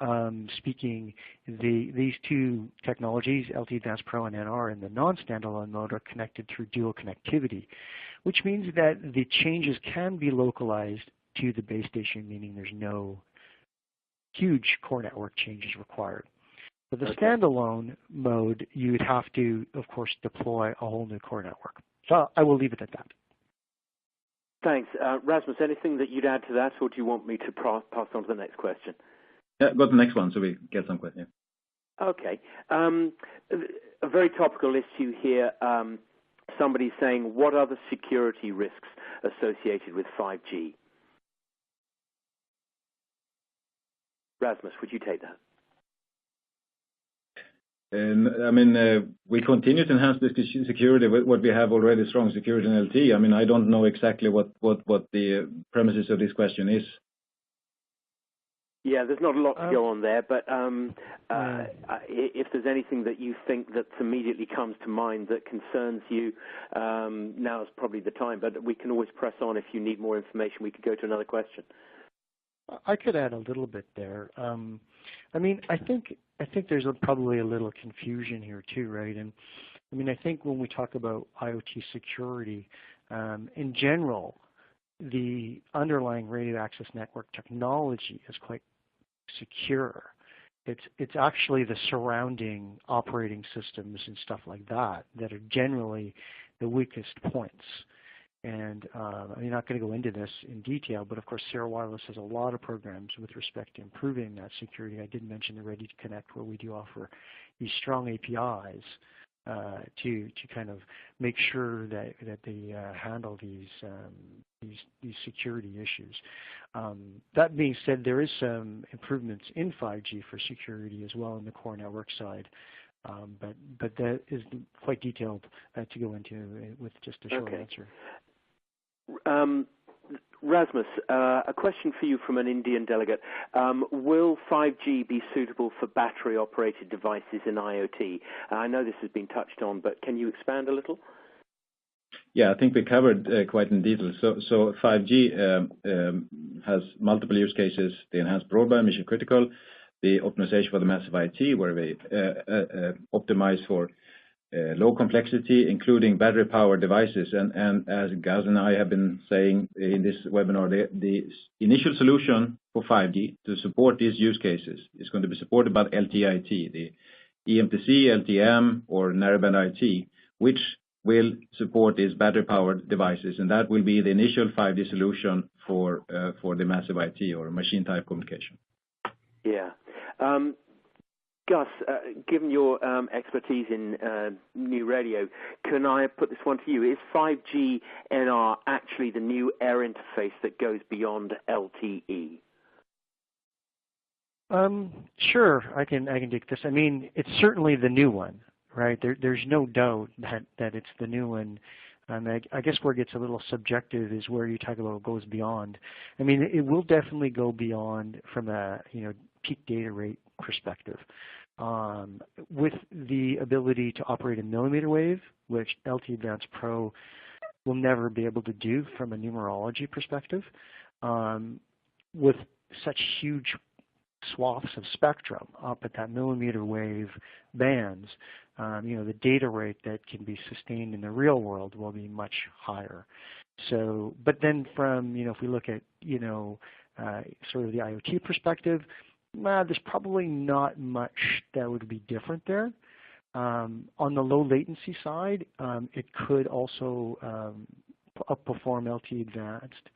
speaking, these two technologies, LTE Advanced Pro and NR, in the non-standalone mode are connected through dual connectivity, which means that the changes can be localized to the base station, meaning there's no huge core network changes required. For the standalone mode, you would have to, of course, deploy a whole new core network. So I will leave it at that. Thanks. Rasmus, anything that you'd add to that, or do you want me to pass on to the next question? Yeah, go to the next one so we get some questions. Okay. A very topical issue here. Somebody's saying, what are the security risks associated with 5G? Rasmus, would you take that? We continue to enhance the security with what we have already, strong security in LTE. I don't know exactly what the premises of this question is. Yeah, there's not a lot to go on there, but if there's anything that you think that immediately comes to mind that concerns you, now is probably the time, but we can always press on if you need more information. We could go to another question. I could add a little bit there. I think there's probably a little confusion here too, right? And I think when we talk about IoT security, in general, the underlying radio access network technology is quite secure. It's actually the surrounding operating systems and stuff like that that are generally the weakest points. And I'm not going to go into this in detail, but of course Sierra Wireless has a lot of programs with respect to improving that security. I did mention the Ready to Connect, where we do offer these strong APIs to kind of make sure that they handle these security issues. That being said, there is some improvements in 5G for security as well on the core network side, but that is quite detailed to go into with just a short answer. Rasmus, a question for you from an Indian delegate. Will 5G be suitable for battery-operated devices in IoT? I know this has been touched on, but can you expand a little? Yeah, I think we covered quite in detail. So 5G has multiple use cases: the enhanced broadband, mission critical, the optimization for the massive IoT, where we optimize for low complexity, including battery-powered devices. And as Gaz and I have been saying in this webinar, the initial solution for 5G to support these use cases is going to be supported by LTE-IoT, the EMTC, LTM, or narrowband IoT, which will support these battery-powered devices, and that will be the initial 5G solution for the massive IoT or machine-type communication. Yeah. Gus, given your expertise in new radio, can I put this one to you? Is 5G NR actually the new air interface that goes beyond LTE? Sure, I can take this. It's certainly the new one, right? There's no doubt that it's the new one. I guess where it gets a little subjective is where you talk about goes beyond. It will definitely go beyond from a peak data rate perspective. With the ability to operate a millimeter wave, which LTE Advanced Pro will never be able to do from a numerology perspective, with such huge swaths of spectrum up at that millimeter wave bands, the data rate that can be sustained in the real world will be much higher. So, but then from, if we look at, sort of the IoT perspective, there's probably not much that would be different there. On the low latency side, it could also outperform LTE Advanced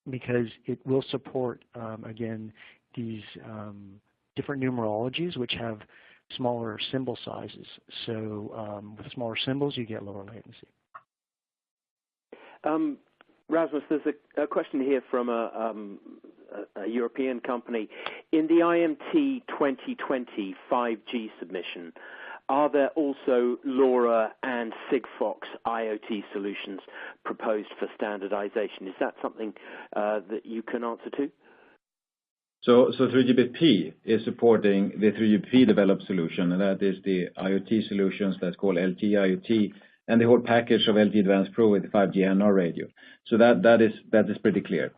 because it will support, again, these different numerologies which have smaller symbol sizes. So with smaller symbols, you get lower latency. Rasmus, there's a question here from a European company. In the IMT 2020 5G submission, are there also LoRa and Sigfox IoT solutions proposed for standardization? Is that something that you can answer to? So 3GPP is supporting the 3GPP developed solution, and that is the IoT solutions that's called LTE IoT, and the whole package of LTE Advanced Pro with the 5G NR radio. So that is pretty clear.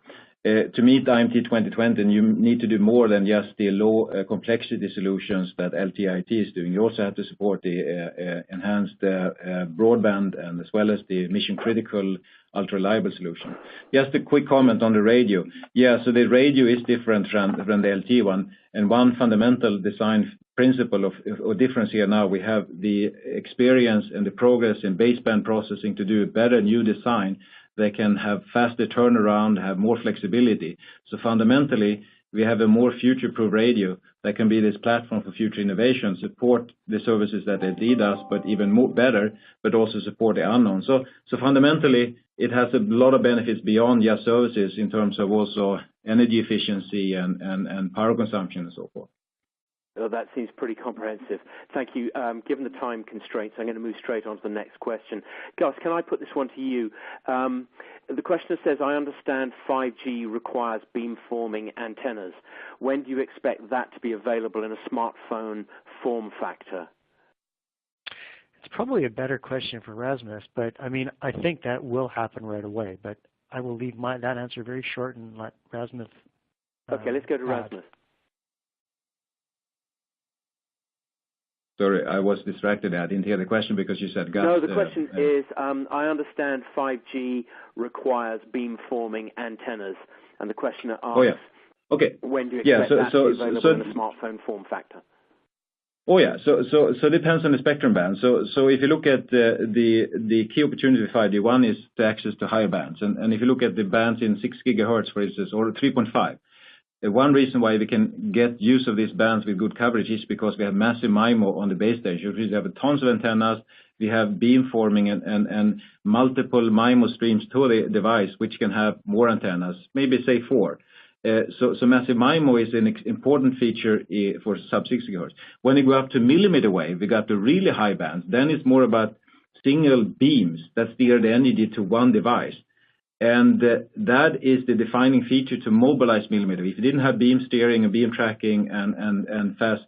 To meet IMT 2020, you need to do more than just the low complexity solutions that LTE-IT is doing. You also have to support the enhanced broadband and as well as the mission-critical ultra-reliable solution. Just a quick comment on the radio. Yeah, so the radio is different from the LTE one, and one fundamental design principle or difference here now, we have the experience and the progress in baseband processing to do a better new design. They can have faster turnaround, have more flexibility. So fundamentally, we have a more future-proof radio that can be this platform for future innovation, support the services that LTE does, but even more better, but also support the unknown. So fundamentally, it has a lot of benefits beyond just services in terms of also energy efficiency and power consumption and so forth. That seems pretty comprehensive. Thank you. Given the time constraints, I'm going to move straight on to the next question. Gus, can I put this one to you? The questioner says, I understand 5G requires beamforming antennas. When do you expect that to be available in a smartphone form factor? It's probably a better question for Rasmus, but I mean, I think that will happen right away. But I will leave that answer very short and let Rasmus. Okay, let's go to Rasmus. Sorry, I was distracted. I didn't hear the question because you said Gus. No, the question is, I understand 5G requires beamforming antennas, and the questioner asks, when do you expect that to be available in a smartphone form factor? Oh yeah, so it depends on the spectrum band. So if you look at the key opportunity with 5G, one is the access to higher bands, and if you look at the bands in 6 gigahertz, for instance, or 3.5. One reason why we can get use of these bands with good coverage is because we have massive MIMO on the base station. We have tons of antennas, we have beamforming and multiple MIMO streams to the device, which can have more antennas, maybe say 4. So massive MIMO is an important feature for sub-6 gigahertz. When you go up to millimeter wave, we got the really high bands. Then it's more about single beams that steer the energy to one device. And that is the defining feature to mobilize millimeter wave. If you didn't have beam steering and beam tracking and fast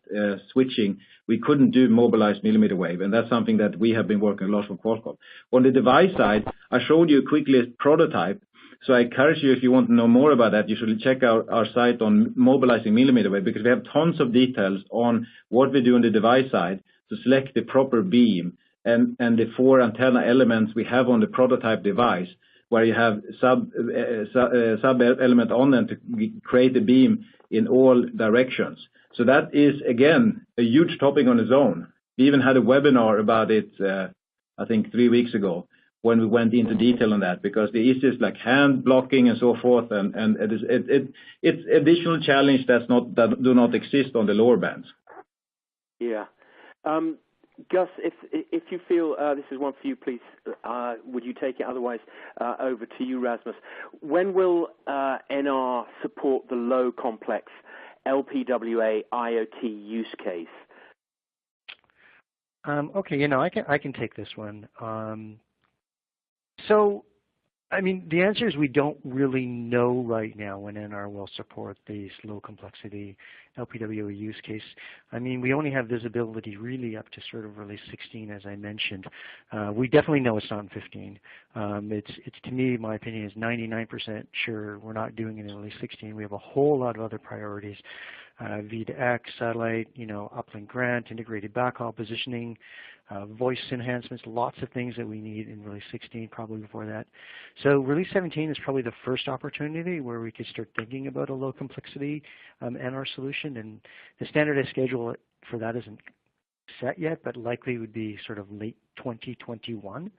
switching, we couldn't do mobilized millimeter wave. And that's something that we have been working a lot for Qualcomm. On the device side, I showed you quickly a prototype. So I encourage you, if you want to know more about that, you should check out our site on mobilizing millimeter wave, because we have tons of details on what we do on the device side to select the proper beam and the 4 antenna elements we have on the prototype device, where you have sub element on them to create the beam in all directions. So that is, again, a huge topic on its own. We even had a webinar about it, I think 3 weeks ago, when we went into detail on that, because the issues like hand blocking and so forth, and it's additional challenge that do not exist on the lower bands. Yeah. Gus, if you feel this is one for you, please, would you take it? Otherwise, over to you, Rasmus. When will NR support the low complex LPWA IoT use case? Okay, I can take this one. So, I mean, the answer is we don't really know right now when NR will support these low complexity LPWA use case. I mean, we only have visibility really up to sort of release 16, as I mentioned. We definitely know it's not in 15. It's to me, my opinion is 99% sure we're not doing it in release 16. We have a whole lot of other priorities. V2X, satellite, uplink grant, integrated backhaul positioning, voice enhancements, lots of things that we need in release 16, probably before that. So release 17 is probably the first opportunity where we could start thinking about a low complexity NR solution, and the standardized schedule for that isn't set yet, but likely would be sort of late 2021.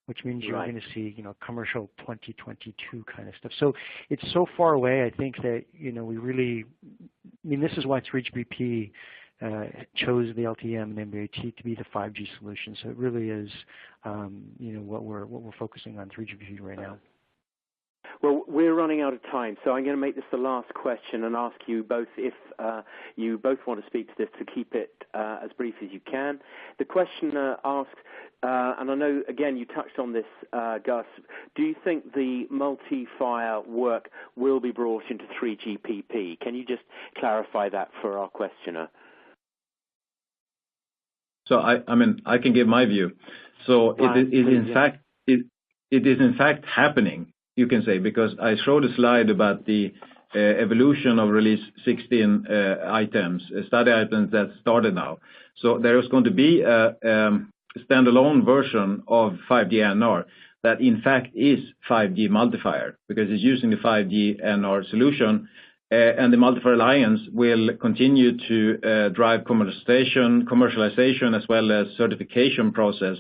Which means you're going to see, commercial 2022 kind of stuff. So it's so far away. I think that, this is why 3GPP chose the LTE-M and MBAT to be the 5G solution. So it really is, what we're focusing on 3GPP right now. Well, we're running out of time, so I'm going to make this the last question and ask you both if you both want to speak to this, to keep it as brief as you can. The questioner asks, and I know, again, you touched on this, Gus, do you think the multi-fire work will be brought into 3GPP? Can you just clarify that for our questioner? So, I can give my view. So it is in fact happening, you can say, because I showed a slide about the evolution of release 16 items, study items that started now. So there is going to be a standalone version of 5G NR that in fact is 5G multifier, because it's using the 5G NR solution, and the Multifier Alliance will continue to drive commercialization as well as certification process,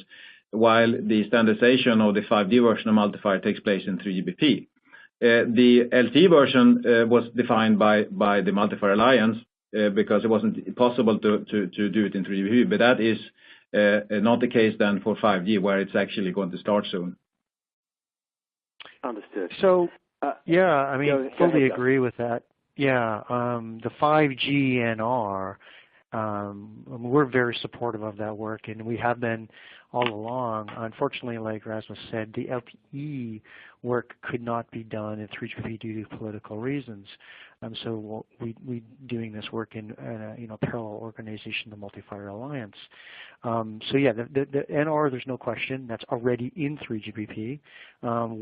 while the standardization of the 5G version of multifier takes place in 3GPP. The LTE version was defined by the Multifier Alliance because it wasn't possible to do it in 3GPP, but that is not the case then for 5G, where it's actually going to start soon. Understood. So, fully agree with that. Yeah, the 5G NR We're very supportive of that work, and we have been all along. Unfortunately, like Rasmus said, the LTE work could not be done in 3GPP due to political reasons. So we doing this work in a parallel organization, the Multi-Fire Alliance. So yeah, the NR, there's no question, that's already in 3GPP.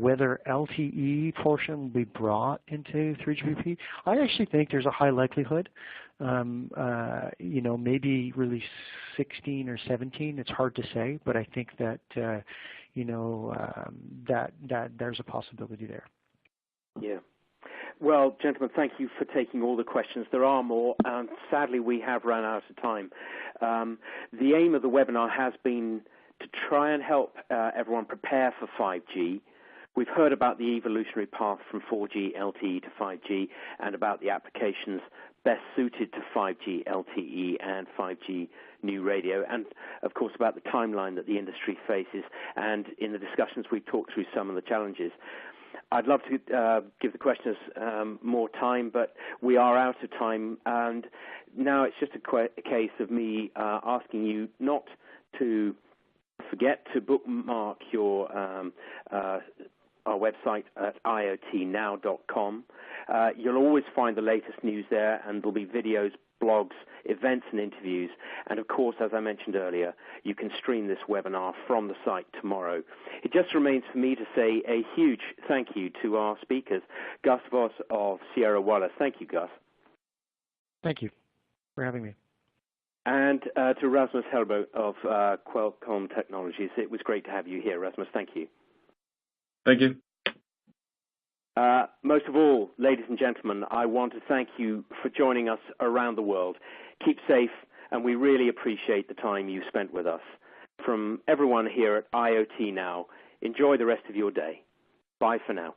Whether LTE portion will be brought into 3GPP, I actually think there's a high likelihood. Maybe release 16 or 17. It's hard to say, but I think that that there's a possibility there. Yeah. Well, gentlemen, thank you for taking all the questions. There are more, and sadly we have run out of time. The aim of the webinar has been to try and help everyone prepare for 5G. We've heard about the evolutionary path from 4G LTE to 5G and about the applications best suited to 5G LTE and 5G new radio, and of course about the timeline that the industry faces, and in the discussions we've talked through some of the challenges. I'd love to give the questioners more time, but we are out of time, and now it's just a case of me asking you not to forget to bookmark our website at iotnow.com. You'll always find the latest news there, and there'll be videos, blogs, events, and interviews. And of course, as I mentioned earlier, you can stream this webinar from the site tomorrow. It just remains for me to say a huge thank you to our speakers, Gus Voss of Sierra Wireless. Thank you, Gus. Thank you for having me. And to Rasmus Helbo of Qualcomm Technologies. It was great to have you here, Rasmus. Thank you. Thank you. Most of all, ladies and gentlemen, I want to thank you for joining us around the world. Keep safe, and we really appreciate the time you spent with us. From everyone here at IoT Now, enjoy the rest of your day. Bye for now.